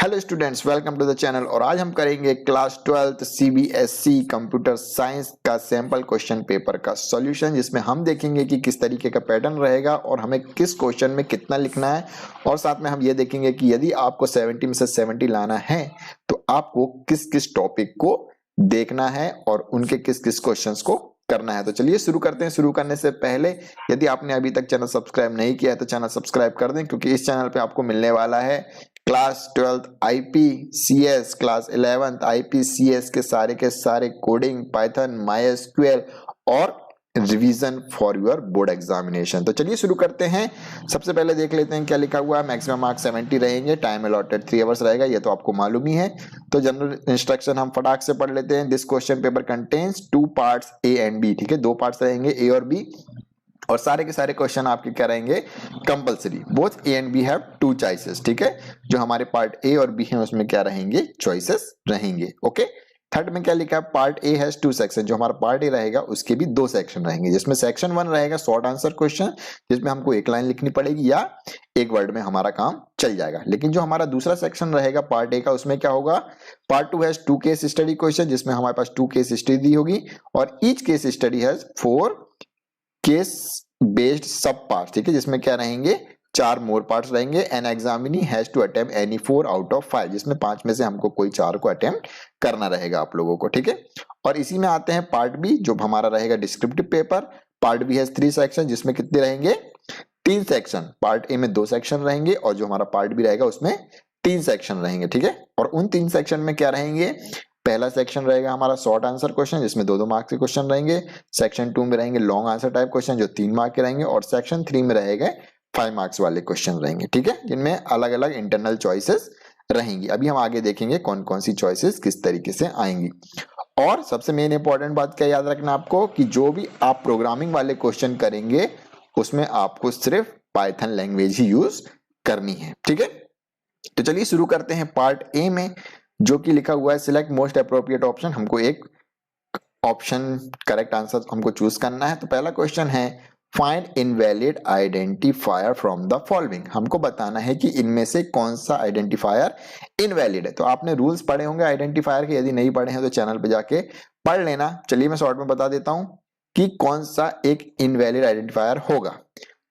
Hello students, welcome to the channel. और आज हम करेंगे class 12th CBSE computer science का सैंपल क्वेश्चन पेपर का सॉल्यूशन, जिसमें हम देखेंगे कि किस तरीके का पैटर्न रहेगा और हमें किस क्वेश्चन में कितना लिखना है। और साथ में हम ये देखेंगे कि यदि आपको 70 में से 70 लाना है तो आपको किस किस टॉपिक को देखना है और उनके किस किस क्वेश्चंस को करना है। तो चलिए शुरू करते हैं। शुरू करने से पहले यदि आपने अभी तक चैनल सब्सक्राइब नहीं किया है तो चैनल सब्सक्राइब कर दें, क्योंकि इस चैनल पे आपको मिलने वाला है क्लास 12th आईपीसीएस, क्लास 11th आईपीसीएस के सारे कोडिंग, पाइथन, माइएसक्यूएल और revision for your board examination. तो चलिए शुरू करते हैं। सबसे पहले देख लेते हैं क्या लिखा हुआ है। मैक्सिमम मार्क्स 70 रहेंगे, टाइम अलॉटेड 3 आवर्स रहेगा, ये तो आपको मालूम ही है। तो जनरल इंस्ट्रक्शन हम फटाक से पढ़ लेते हैं। This question paper contains 2 parts A and B. ठीक है, 2 पार्ट्स रहेंगे, ए और बी, और सारे के सारे क्वेश्चन आपके क्या रहेंगे, compulsory. Both A and B have 2 choices. ठीक है, जो हमारे पार्ट ए और बी है उसमें क्या रहेंगे, चॉइसेस रहेंगे। ओके, थर्ड में क्या लिखा है, पार्ट ए हैज 2 सेक्शन। जो हमारा पार्ट ए रहेगा उसके भी 2 सेक्शन रहेंगे, जिसमें सेक्शन 1 रहेगा शॉर्ट आंसर क्वेश्चन, जिसमें हमको एक लाइन लिखनी पड़ेगी या एक वर्ड में हमारा काम चल जाएगा। लेकिन जो हमारा दूसरा सेक्शन रहेगा पार्ट ए का, उसमें क्या होगा, part 2 has 2 case study question, जिसमें हमारे पास 2 केस स्टडी दी होगी और each case study has 4 case based sub part. ठीक है, जिसमें क्या रहेंगे, 4 मोर पार्ट्स रहेंगे। An examinee has to attempt any 4 out of 5, जिसमें 5 में से हमको कोई 4 को अटेम्प्ट करना रहेगा आप लोगों को। ठीक है, और इसी में आते हैं पार्ट बी, जो हमारा रहेगा descriptive paper. Part B has 3 section, जिसमें कितने रहेंगे, 3 सेक्शन। पार्ट ए में 2 सेक्शन रहेंगे और जो हमारा पार्ट बी रहेगा उसमें 3 सेक्शन रहेंगे। ठीक है, और उन 3 सेक्शन में क्या रहेंगे, पहला सेक्शन रहेगा हमारा शॉर्ट आंसर क्वेश्चन, जिसमें 2-2 मार्क्स के क्वेश्चन रहेंगे। सेक्शन 2 में रहेंगे लॉन्ग आंसर टाइप क्वेश्चन, जो 3 मार्क के रहेंगे। और सेक्शन 3 में रहेंगे 5 मार्क्स वाले क्वेश्चन रहेंगे। ठीक है, जिनमें अलग अलग इंटरनल चॉइसेस रहेंगी। अभी हम आगे देखेंगे कौन कौन सी चॉइसेस किस तरीके से आएंगी। और सबसे मेन इंपॉर्टेंट बात क्या याद रखना आपको, कि जो भी आप प्रोग्रामिंग वाले क्वेश्चन करेंगे उसमें आपको सिर्फ पाइथन लैंग्वेज ही यूज करनी है। ठीक है, तो चलिए शुरू करते हैं पार्ट ए में, जो कि लिखा हुआ है सिलेक्ट मोस्ट अप्रोप्रिएट ऑप्शन। हमको एक ऑप्शन करेक्ट आंसर हमको चूज करना है। तो पहला क्वेश्चन है find invalid identifier from the following. हमको बताना है कि इनमें से कौन सा आइडेंटिफायर इनवैलिड है। तो आपने रूल्स पढ़े होंगे आइडेंटिफायर के, यदि नहीं पढ़े हैं तो चैनल पे जाके पढ़ लेना। चलिए मैं शॉर्ट में बता देता हूं कि कौन सा एक इनवैलिड आइडेंटिफायर होगा।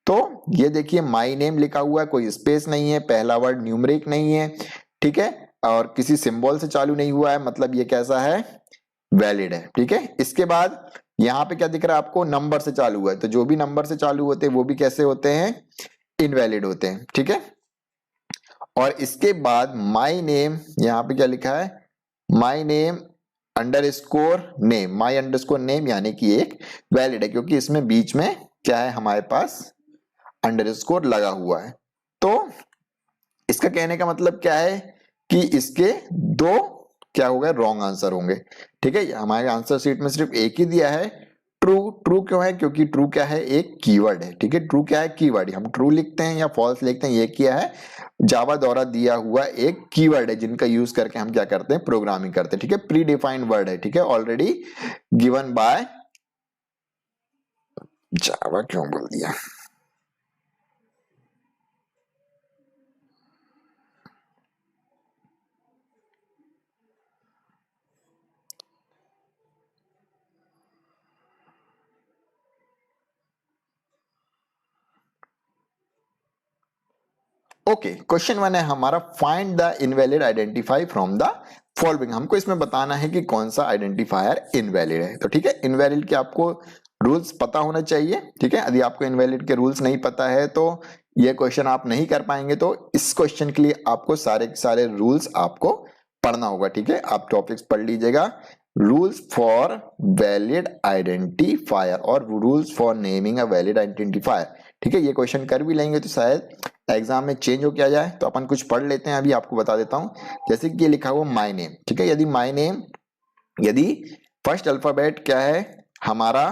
तो ये देखिए, माई नेम लिखा हुआ है, कोई स्पेस नहीं है, पहला वर्ड न्यूमरिक नहीं है, ठीक है, और किसी सिंबल से चालू नहीं हुआ है, मतलब ये कैसा है, वैलिड है। ठीक है, इसके बाद यहाँ पे क्या दिख रहा है आपको, नंबर से चालू हुआ है। तो जो भी नंबर से चालू होते हैं वो भी कैसे होते हैं, इनवैलिड होते हैं। ठीक है, और इसके बाद माई नेम, यहाँ पे क्या लिखा है, my name underscore name, my underscore name यानी कि एक वैलिड है, क्योंकि इसमें बीच में क्या है, हमारे पास अंडरस्कोर लगा हुआ है। तो इसका कहने का मतलब क्या है कि इसके 2 क्या हो गए, रॉन्ग आंसर होंगे। ठीक है, हमारे आंसर शीट में सिर्फ एक ही दिया है, ट्रू। ट्रू क्यों है, क्योंकि ट्रू क्या है, एक कीवर्ड है। ठीक है, ट्रू क्या है, कीवर्ड। हम ट्रू लिखते हैं या फॉल्स लिखते हैं, ये क्या है, जावा द्वारा दिया हुआ एक कीवर्ड है, जिनका यूज करके हम क्या करते हैं, प्रोग्रामिंग करते हैं। ठीक है, प्री डिफाइंड वर्ड है। ठीक है, ऑलरेडी गिवन बाय जावा, क्यों बोल दिया, ओके। क्वेश्चन 1 है हमारा, find the invalid identify from the following. हमको इसमें बताना है कि कौन सा आइडेंटिफायर इनवैलिड है। तो ठीक है, इनवैलिड के आपको रूल्स पता होना चाहिए। ठीक है, यदि आपको इनवैलिड के रूल्स नहीं पता है तो ये क्वेश्चन आप नहीं कर पाएंगे। तो इस क्वेश्चन के लिए आपको सारे रूल्स आपको पढ़ना होगा। ठीक है, आप टॉपिक्स पढ़ लीजिएगा, रूल्स फॉर वैलिड आइडेंटिफायर और rules for naming a valid identifier. ठीक है, ये क्वेश्चन कर भी लेंगे तो शायद एग्जाम में चेंज हो क्या जाए। तो अपन कुछ पढ़ लेते हैं, अभी आपको बता देता हूं। जैसे कि ये लिखा हुआ माय नेम। ठीक है, यदि माय नेम, यदि फर्स्ट अल्फाबेट क्या है, हमारा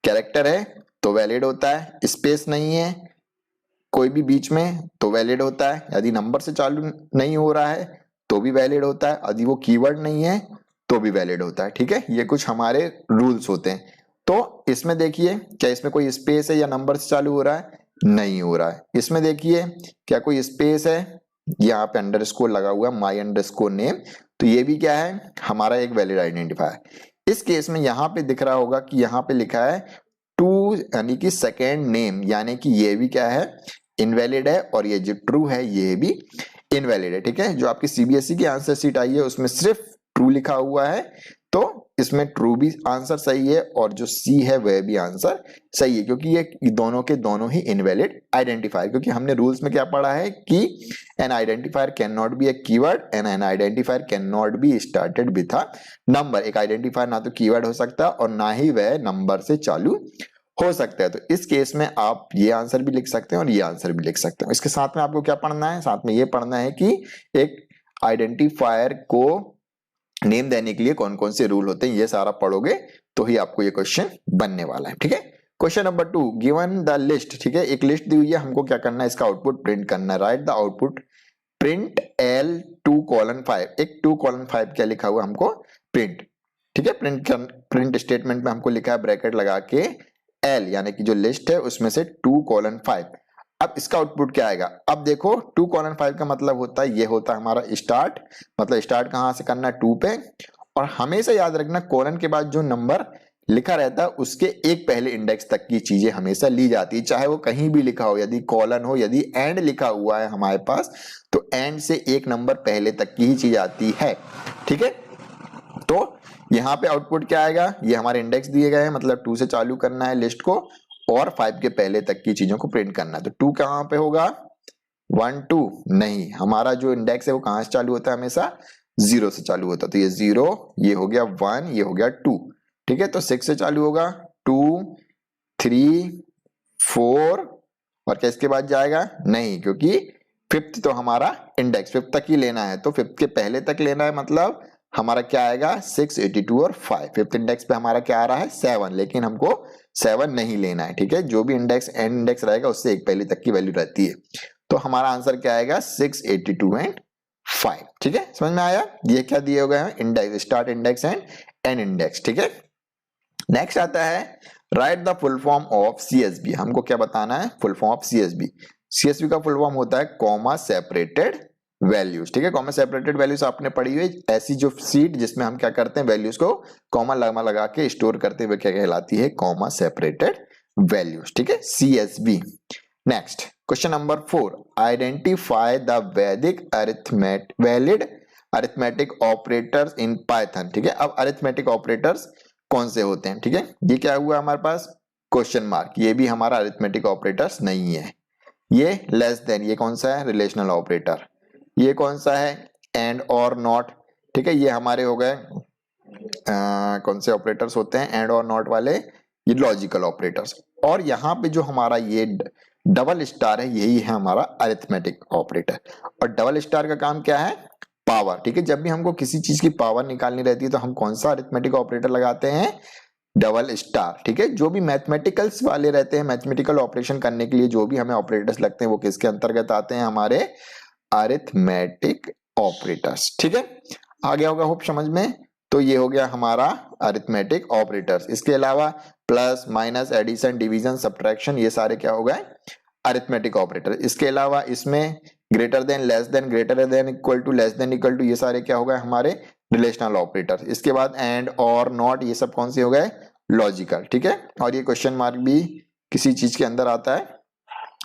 कैरेक्टर है तो वैलिड होता है, स्पेस नहीं है कोई भी बीच में तो वैलिड होता है, यदि नंबर से चालू नहीं हो रहा है तो भी वैलिड होता है, यदि वो कीवर्ड नहीं है तो भी वैलिड होता है। ठीक है, ये कुछ हमारे रूल्स होते हैं। तो इसमें देखिए, क्या इसमें कोई स्पेस है या नंबर से चालू हो रहा है, नहीं हो रहा है। इसमें देखिए, क्या कोई स्पेस है, यहाँ पे अंडरस्कोर लगा हुआ है, माई अंडरस्कोर नेम, तो ये भी क्या है हमारा एक वैलिड आइडेंटिफायर। इस केस में यहाँ पे दिख रहा होगा कि यहाँ पे लिखा है टू यानी कि सेकेंड नेम, यानी कि ये भी क्या है इनवैलिड है, और ये जो ट्रू है ये भी इनवैलिड है। ठीक है, जो आपकी सीबीएसई की आंसर शीट आई है उसमें सिर्फ ट्रू लिखा हुआ है, तो इसमें ट्रू भी आंसर सही है और जो सी है वह भी आंसर सही है, क्योंकि ये दोनों के दोनों ही इनवैलिड आइडेंटिफायर। क्योंकि हमने रूल्स में क्या पढ़ा है कि N identifier can not be A keyword and N identifier can not be started with a number. एक आइडेंटिफायर ना तो कीवर्ड हो सकता है और ना ही वह नंबर से चालू हो सकता है। तो इस केस में आप ये आंसर भी लिख सकते हैं और ये आंसर भी लिख सकते हैं। इसके साथ में आपको क्या पढ़ना है, साथ में ये पढ़ना है कि एक आइडेंटिफायर को नेम देने के लिए कौन कौन से रूल होते हैं, ये सारा पढ़ोगे तो ही आपको ये क्वेश्चन बनने वाला है। ठीक है, question number 2, given the list. ठीक है, एक लिस्ट दी हुई है, हमको क्या करना है इसका आउटपुट प्रिंट करना है। Right the output print L 2:5। एक 2:5 क्या लिखा हुआ हमको प्रिंट। ठीक है, प्रिंट स्टेटमेंट में हमको लिखा है ब्रैकेट लगा के L यानी कि जो लिस्ट है उसमें से 2:5। अब इसका आउटपुट क्या आएगा, अब देखो 2:5 का मतलब होता है ये होता है हमारा स्टार्ट, मतलब स्टार्ट कहां से करना है 2 पे, और हमेशा याद रखना कोलन के बाद जो नंबर लिखा रहता है उसके एक पहले इंडेक्स तक की चीजें हमेशा ली जाती है, चाहे वो कहीं भी लिखा हो, यदि कॉलन हो, यदि एंड लिखा हुआ है हमारे पास तो एंड से एक नंबर पहले तक की ही चीज आती है। ठीक है, तो यहाँ पे आउटपुट क्या आएगा, ये हमारे इंडेक्स दिए गए हैं, मतलब 2 से चालू करना है लिस्ट को और 5 के पहले तक की चीजों को प्रिंट करना है। तो 2 कहां पे होगा 1 2 नहीं, हमारा जो इंडेक्स है वो कहां से चालू होता है, हमेशा 0 से चालू होता है। तो ये 0, ये हो गया 1, ये हो गया 2। ठीक है, तो 6 से चालू होगा 2 3 4 और क्या इसके बाद जाएगा नहीं, क्योंकि 5th तो हमारा इंडेक्स 5th तक ही लेना है, तो 5th के पहले तक लेना है, मतलब हमारा क्या आएगा 6 82 और 5। 5th इंडेक्स पे हमारा क्या आ रहा है 7, लेकिन हमको 7 नहीं लेना है। ठीक है, जो भी इंडेक्स एंड इंडेक्स रहेगा उससे एक पहले तक की वैल्यू रहती है, तो हमारा आंसर क्या आएगा 6 82 एंड 5। ठीक है, समझ में आया, ये क्या दिए हुए हैं index, start index and and index. ठीक है, नेक्स्ट आता है right the full form of CSB. हमको क्या बताना है full form of CSB. CSB का फुल फॉर्म होता है कॉमा सेपरेटेड वैल्यूज। ठीक है, कॉमा सेपरेटेड वैल्यूज आपने पढ़ी हुई, ऐसी जो सीट जिसमें हम क्या करते हैं वैल्यूज को कॉमा लगा के स्टोर करते हुए क्या कहलाती है कॉमा सेपरेटेड वैल्यूज। ठीक है, CSB. Next question number 4, identify the valid arithmetic operators in Python. ठीक है, अब अरिथमेटिक ऑपरेटर्स कौन से होते हैं। ठीक है, ये क्या हुआ हमारे पास क्वेश्चन मार्क, ये भी हमारा अरिथमेटिक ऑपरेटर्स नहीं है। ये लेस देन, ये कौन सा है रिलेशनल ऑपरेटर। ये कौन सा है एंड और नॉट। ठीक है, ये हमारे हो गए कौन से ऑपरेटर्स होते हैं एंड और नॉट वाले, ये लॉजिकल ऑपरेटर्स। और यहाँ पे जो हमारा ये डबल स्टार है यही है हमारा अरिथमेटिक ऑपरेटर। और डबल स्टार का काम क्या है पावर। ठीक है, जब भी हमको किसी चीज की पावर निकालनी रहती है तो हम कौन सा अरिथमेटिक ऑपरेटर लगाते हैं डबल स्टार। ठीक है, जो भी मैथमेटिकल्स वाले रहते हैं, मैथमेटिकल ऑपरेशन करने के लिए जो भी हमें ऑपरेटर्स लगते हैं वो किसके अंतर्गत आते हैं हमारे अरिथमेटिक ऑपरेटर्स। ठीक है, आ गया होगा होप समझ में। तो ये हो गया हमारा अरिथमेटिक ऑपरेटर्स। इसके अलावा plus minus addition division subtraction ये सारे क्या हो गए अरिथमेटिक ऑपरेटर। इसके अलावा इसमें greater than less than greater than equal to less than equal to ये सारे क्या हो गए हमारे रिलेशनल ऑपरेटर। इसके बाद एंड और नॉट ये सब कौन से हो गए लॉजिकल। ठीक है, और ये क्वेश्चन मार्क भी किसी चीज के अंदर आता है,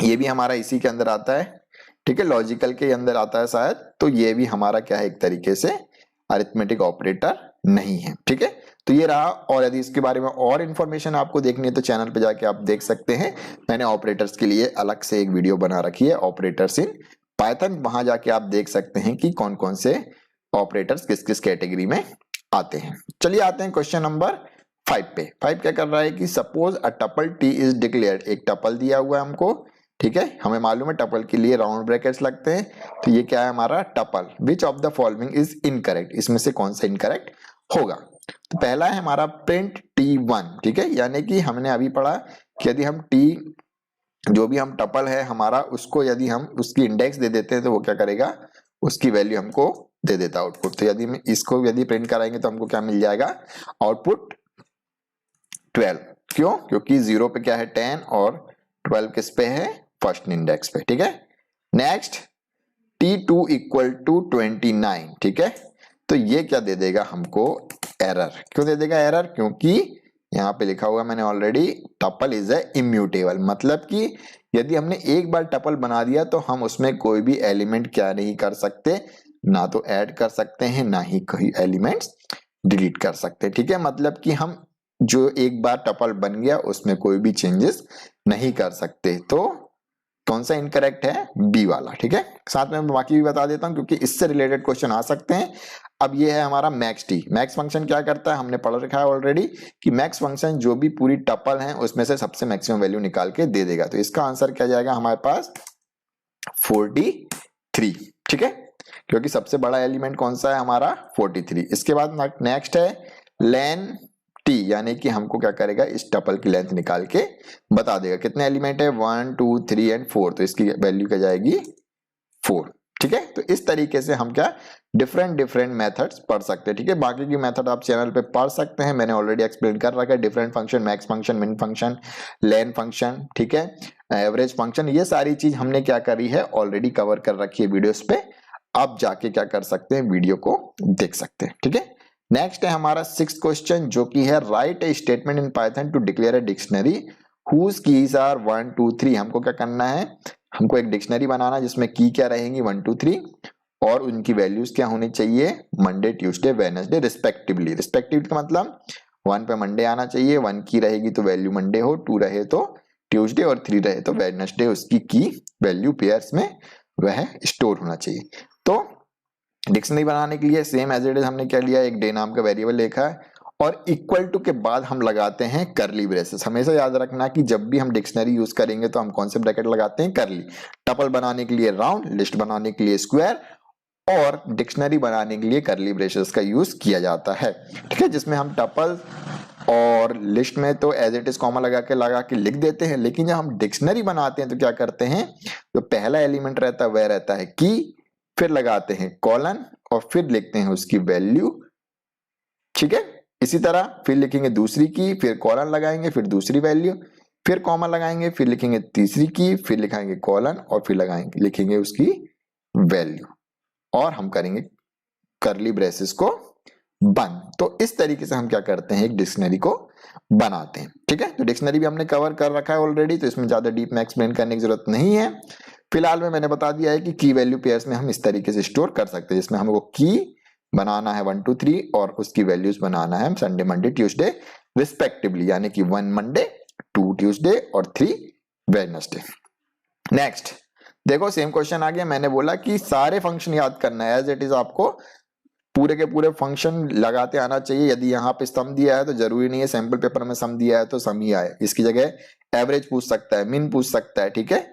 ये भी हमारा इसी के अंदर आता है। ठीक है, लॉजिकल के अंदर आता है शायद, तो ये भी हमारा क्या है एक तरीके से अरिथमेटिक ऑपरेटर नहीं है। ठीक है, तो ये रहा। और यदि इसके बारे में और इंफॉर्मेशन आपको देखनी है तो चैनल पे जाके आप देख सकते हैं, मैंने ऑपरेटर्स के लिए अलग से एक वीडियो बना रखी है ऑपरेटर्स इन पाइथन, वहां जाके आप देख सकते हैं कि कौन कौन से ऑपरेटर्स किस किस कैटेगरी में आते हैं। चलिए आते हैं क्वेश्चन नंबर 5 पे। 5 क्या कर रहा है कि suppose a tuple T is declared. एक टपल दिया हुआ है हमको। ठीक है, हमें मालूम है टपल के लिए राउंड ब्रैकेट्स लगते हैं, तो ये क्या है हमारा tuple. Which of the following is incorrect, इसमें से कौन सा इनकरेक्ट होगा। तो पहला है हमारा प्रिंट T1। ठीक है, यानी कि हमने अभी पढ़ा कि यदि हम टी जो भी हम टपल है हमारा उसको यदि हम उसकी इंडेक्स दे देते हैं तो वो क्या करेगा उसकी वैल्यू हमको दे देता आउटपुट। तो यदि इसको यदि प्रिंट कराएंगे तो हमको क्या मिल जाएगा आउटपुट 12। क्यों, क्योंकि 0 पे क्या है 10 और 12 किस पे है फर्स्ट इंडेक्स पे। ठीक है, नेक्स्ट T2 इक्वल टू 29, ठीक है। तो ये क्या दे देगा हमको, एरर। क्यों दे देगा एरर, क्योंकि यहाँ पे लिखा हुआ मैंने already, tuple is a immutable, मतलब कि यदि हमने एक बार टपल बना दिया तो हम उसमें कोई भी एलिमेंट क्या नहीं कर सकते, ना तो ऐड कर सकते हैं ना ही कोई एलिमेंट्स डिलीट कर सकते, ठीक है। मतलब कि हम जो एक बार टपल बन गया उसमें कोई भी चेंजेस नहीं कर सकते। तो कौन सा इनकरेक्ट है, बी वाला, ठीक है। साथ में बाकी भी बता देता हूं क्योंकि इससे रिलेटेड क्वेश्चन आ सकते हैं। अब ये है हमारा मैक्स टी। मैक्स फंक्शन क्या करता है, हमने पढ़ रखा है ऑलरेडी कि मैक्स फंक्शन जो भी पूरी टपल है उसमें से सबसे मैक्सिमम वैल्यू निकाल के दे देगा। तो इसका आंसर क्या जाएगा हमारे पास, 43, ठीक है, क्योंकि सबसे बड़ा एलिमेंट कौन सा है हमारा, 43। इसके बाद नेक्स्ट है लेन टी, यानी कि हमको क्या करेगा, इस टपल की लेंथ निकाल के बता देगा। कितने एलिमेंट है, 1 2 3 एंड 4, तो इसकी वैल्यू क्या जाएगी, 4, ठीक है। तो इस तरीके से हम क्या डिफरेंट मेथड्स पढ़ सकते हैं, ठीक है। बाकी की मेथड आप चैनल पे पढ़ सकते हैं, मैंने ऑलरेडी एक्सप्लेन कर रखा है। डिफरेंट फंक्शन, मैक्स फंक्शन, मिन फंक्शन, लेन फंक्शन, ठीक है, एवरेज फंक्शन, ये सारी चीज हमने क्या करी है, ऑलरेडी कवर कर रखी है वीडियोस पे। आप जाके क्या कर सकते हैं, वीडियो को देख सकते हैं, ठीक है। नेक्स्ट है हमारा 6th क्वेश्चन, जो कि है write a statement in Python to declare a dictionary whose keys are 1 2 3। हमको क्या करना है, हमको एक डिक्शनरी बनाना जिसमें की क्या रहेंगी 1 2 3 और उनकी वैल्यूज क्या होनी चाहिए, Monday Tuesday Wednesday respectively. Respectively का मतलब 1 पे मंडे आना चाहिए, 1 की रहेगी तो वैल्यू मंडे हो, 2 रहे तो ट्यूसडे और 3 रहे तो वेडनेसडे, उसकी की वैल्यू पेयर्स में वह स्टोर होना चाहिए। तो डिक्शनरी बनाने के लिए सेम एज इट इज हमने क्या लिया, एक डे नाम का वेरिएबल लिखा है और इक्वल टू के बाद हम लगाते हैं करली ब्रेसेस। हमेशा याद रखना कि जब भी हम डिक्शनरी यूज करेंगे तो हम कौन से ब्रैकेट लगाते हैं, करली। टपल बनाने के लिए राउंड, लिस्ट बनाने के लिए स्क्वायर और डिक्शनरी बनाने के लिए करली ब्रेसेस का यूज किया जाता है, ठीक है। जिसमें हम टपल और लिस्ट में तो एज इट इज कॉमा लगा के लिख देते हैं, लेकिन जब हम डिक्शनरी बनाते हैं तो क्या करते हैं, जो पहला एलिमेंट रहता है वह रहता है की, फिर लगाते हैं कॉलन और फिर लिखते हैं उसकी वैल्यू, ठीक है। इसी तरह फिर लिखेंगे दूसरी की, फिर कॉलन लगाएंगे, फिर दूसरी वैल्यू, फिर कॉमा लगाएंगे, फिर लिखेंगे तीसरी की, फिर लिखाएंगे कॉलन और फिर लगाएंगे लिखेंगे उसकी वैल्यू और हम करेंगे करली ब्रेसेस को बंद। तो इस तरीके से हम क्या करते हैं, एक डिक्शनरी को बनाते हैं, ठीक है। तो डिक्शनरी भी हमने कवर कर रखा है ऑलरेडी, तो इसमें ज्यादा डीप में एक्सप्लेन करने की जरूरत नहीं है। फिलहाल में मैंने बता दिया है कि की वैल्यू पेयर्स में हम इस तरीके से स्टोर कर सकते हैं, जिसमें हमको की बनाना है 1 2 3 और उसकी वैल्यूज बनाना है संडे मंडे ट्यूसडे रिस्पेक्टिवली, यानी कि 1 मंडे 2 ट्यूसडे और 3 वेडनेसडे। नेक्स्ट देखो सेम क्वेश्चन आ गया। मैंने बोला कि सारे फंक्शन याद करना है, एज इट इज आपको पूरे के पूरे फंक्शन लगाते आना चाहिए। यदि यहाँ पे सम दिया है तो जरूरी नहीं है सैंपल पेपर में सम दिया है तो सम ही आए, इसकी जगह एवरेज पूछ सकता है, मिन पूछ सकता है, ठीक है।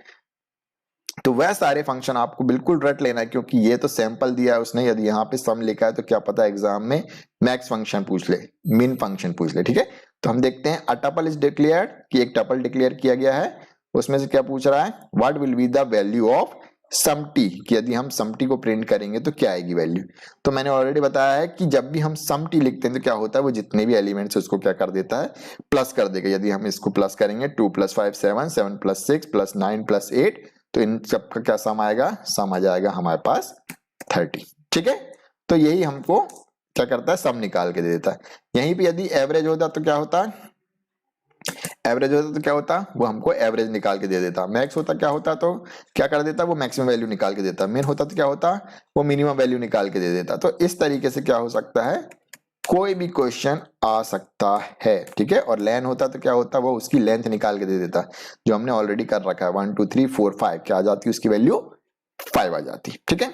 तो वह सारे फंक्शन आपको बिल्कुल रट लेना है, क्योंकि ये तो सैंपल दिया है उसने। यदि यहाँ पे सम लिखा है तो क्या पता एग्जाम में मैक्स फंक्शन पूछ ले, मिन फंक्शन पूछ ले, ठीक है। तो हम देखते हैं अ टपल इज डिक्लेयर्ड, कि एक टपल डिक्लेयर किया गया है, उसमें से क्या पूछ रहा है, what will be the value of sum t, कि यदि हम सम टी को प्रिंट करेंगे तो क्या आएगी वैल्यू। तो मैंने ऑलरेडी बताया है कि जब भी हम सम टी लिखते हैं तो क्या होता है, वो जितने भी एलिमेंट्स है उसको क्या कर देता है, प्लस कर देगा। यदि हम इसको प्लस करेंगे 2 + 5 7 7 + 6 + 9 + 8, तो इन सब का क्या सम आएगा, सम आ जाएगा हमारे पास 30, ठीक है। तो यही हमको क्या करता है, सम निकाल के दे देता है। यहीं पे यदि एवरेज होता तो क्या होता, एवरेज होता तो क्या होता, वो हमको एवरेज निकाल के दे देता। मैक्स होता क्या होता, तो क्या कर देता, वो मैक्सिमम वैल्यू निकाल के देता। मिन होता तो क्या होता, वो मिनिमम वैल्यू निकाल के दे देता। तो इस तरीके से क्या हो सकता है, कोई भी क्वेश्चन आ सकता है, ठीक है। और लेन होता तो क्या होता, वो उसकी लेंथ निकाल के दे देता, जो हमने ऑलरेडी कर रखा है। 1 2 3 4 5 क्या आ जाती है, उसकी वैल्यू 5 आ जाती, ठीक है।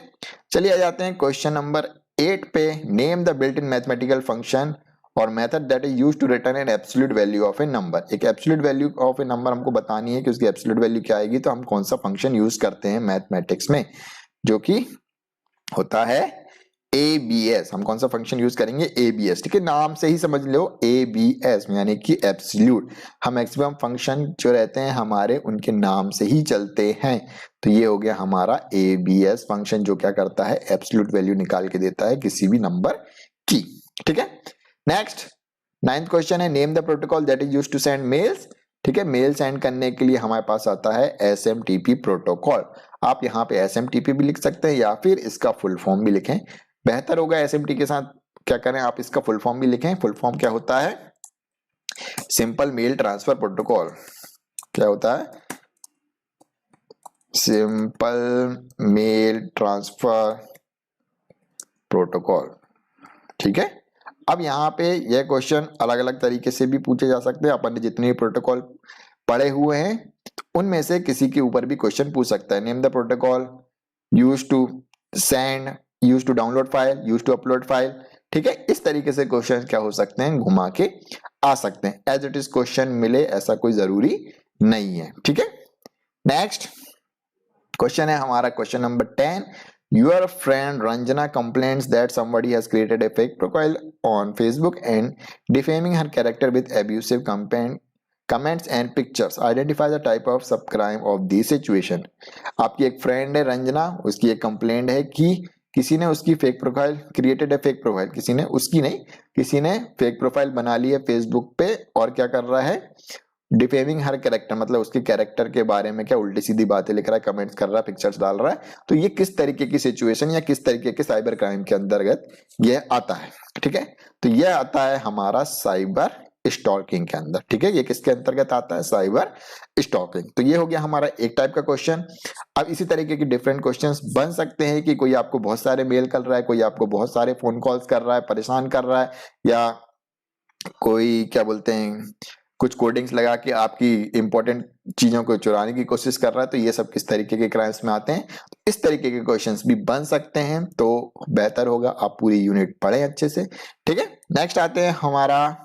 चलिए आ जाते हैं क्वेश्चन नंबर 8 पे। Name the built in mathematical function और method that is used to return an absolute value of a number. एक absolute value of a number हमको बतानी है कि उसकी एब्सोल्यूट वैल्यू क्या आएगी। तो हम कौन सा फंक्शन यूज करते हैं मैथमेटिक्स में, जो कि होता है ABS। हम कौन सा फंक्शन यूज करेंगे, ABS, ठीक है। नाम से ही समझ लो ABS यानी कि एब्सोल्यूट। हम मैक्सिमम फंक्शन जो रहते हैं हमारे, उनके नाम से ही चलते हैं। तो ये हो गया हमारा ABS फंक्शन, जो क्या करता है, एब्सोल्यूट वैल्यू निकाल के देता है किसी भी नंबर की, ठीक है। नेक्स्ट 9th क्वेश्चन है, name the protocol that is used to send mails, ठीक है। मेल सेंड करने के लिए हमारे पास आता है SMTP प्रोटोकॉल। आप यहाँ पे SMTP भी लिख सकते हैं या फिर इसका फुल फॉर्म भी लिखें, बेहतर होगा। SMT के साथ क्या करें, आप इसका फुल फॉर्म भी लिखें। फुल फॉर्म क्या होता है? Simple mail transfer protocol. क्या होता है? Simple mail transfer protocol. ठीक है। अब यहाँ पे यह क्वेश्चन अलग अलग तरीके से भी पूछे जा सकते हैं। अपन ने जितने प्रोटोकॉल पढ़े हुए हैं उनमें से किसी के ऊपर भी क्वेश्चन पूछ सकता है। Name the protocol, use to send, use to download file, use to upload file. ठीक है। इस तरीके से क्वेश्चन क्या हो सकते हैं, घुमा के आ सकते हैं। एज इट इज क्वेश्चन मिले ऐसा कोई जरूरी नहीं है। ठीक है। नेक्स्ट क्वेश्चन है हमारा question number 10। Your friend Ranjana complains that somebody has created a fake profile on Facebook and defaming her character with abusive comments and pictures. Identify the type of subcrime of this situation. आपकी एक friend है रंजना, उसकी एक complaint है कि किसी ने उसकी फेक प्रोफाइल क्रिएटेड है। फेक प्रोफाइल किसी ने, उसकी नहीं, किसी ने फेक प्रोफाइल बना ली है फेसबुक पे और क्या कर रहा है, डिफेमिंग हर कैरेक्टर, मतलब उसके कैरेक्टर के बारे में क्या उल्टी सीधी बातें लिख रहा है, कमेंट्स कर रहा है, पिक्चर्स डाल रहा है। तो ये किस तरीके की सिचुएशन या किस तरीके के साइबर क्राइम के अंतर्गत ये आता है? ठीक है। तो ये आता है हमारा साइबर स्टॉकिंग के अंदर। ठीक है। ये किसके अंतर्गत आता है? Cyber stalking. तो ये हो गया हमारा एक टाइप का क्वेश्चन। अब इसी तरीके के डिफरेंट क्वेश्चंस बन सकते हैं कि कोई आपको बहुत सारे मेल कर रहा है, कोई आपको बहुत सारे फोन कॉल्स कर रहा है, परेशान कर रहा है, या कोई क्या बोलते हैं कुछ कोडिंग्स लगा के आपकी इंपॉर्टेंट चीजों को चुराने की कोशिश कर रहा है। तो ये सब किस तरीके के क्राइम्स में आते हैं। इस तरीके के क्वेश्चंस भी बन सकते हैं। तो बेहतर होगा आप पूरी यूनिट पढ़ें अच्छे से। ठीक है। नेक्स्ट आते हैं हमारा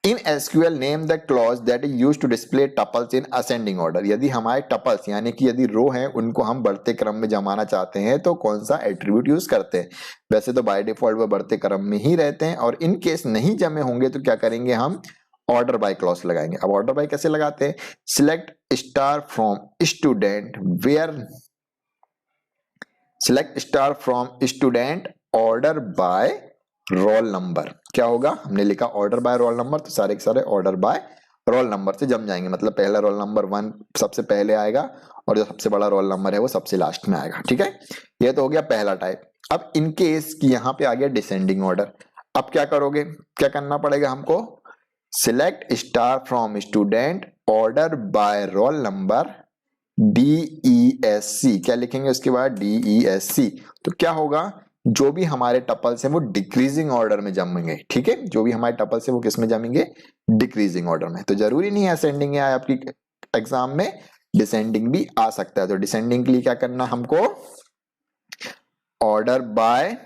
in SQL name the clause that is used to display tuples in ascending order. यदि हमारे टपल्स यानी कि यदि रो हैं उनको हम बढ़ते क्रम में जमाना चाहते हैं तो कौन सा एट्रीब्यूट यूज करते हैं? वैसे तो बाय डिफॉल्ट वो बढ़ते क्रम में ही रहते हैं, और इन केस नहीं जमे होंगे तो क्या करेंगे, हम ऑर्डर बाय क्लॉज लगाएंगे। अब ऑर्डर बाय कैसे लगाते हैं? Select star from student where, select star from student order by roll number. क्या होगा, हमने लिखा ऑर्डर बाय रोल नंबर, तो सारे के सारे ऑर्डर बाय रोल नंबर से जम जाएंगे। मतलब पहला रोल नंबर 1 सबसे पहले आएगा और जो सबसे बड़ा रोल नंबर है वो सबसे लास्ट में आएगा। ठीक है। ये तो हो गया पहला टाइप। अब इन केस की यहाँ पे आ गया डिसेंडिंग ऑर्डर। अब क्या करोगे, क्या करना पड़ेगा हमको? Select star from student order by roll number DESC। क्या लिखेंगे उसके बाद? DESC। तो क्या होगा, जो भी हमारे टपल्स हैं वो डिक्रीजिंग ऑर्डर में जमेंगे। ठीक है। जो भी हमारे टपल्स हैं वो किस में जमेंगे? डिक्रीजिंग ऑर्डर में। तो जरूरी नहीं है असेंडिंग आए आपकी एग्जाम में, डिसेंडिंग भी आ सकता है। तो डिसेंडिंग के लिए क्या करना हमको? Order by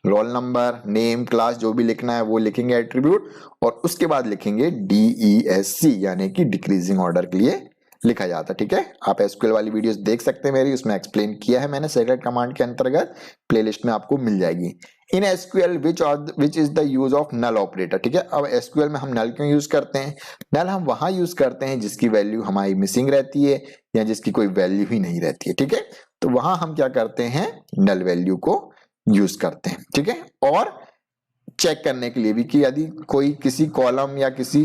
roll number, name, class जो भी लिखना है वो लिखेंगे एट्रीब्यूट, और उसके बाद लिखेंगे DESC यानी कि डिक्रीजिंग ऑर्डर के लिए लिखा जाता है। ठीक है। आप SQL वाली वीडियोस देख सकते हैं मेरी, उसमें एक्सप्लेन किया है मैंने सेलेक्ट कमांड के अंतर्गत, प्लेलिस्ट में आपको मिल जाएगी। In SQL which is the use of null operator. ठीक है। अब SQL में हम नल क्यों यूज करते हैं? नल हम वहां यूज करते हैं जिसकी वैल्यू हमारी मिसिंग रहती है या जिसकी कोई वैल्यू ही नहीं रहती है। ठीक है। तो वहां हम क्या करते हैं, नल वैल्यू को यूज करते हैं। ठीक है। और चेक करने के लिए भी कि यदि कोई किसी कॉलम या किसी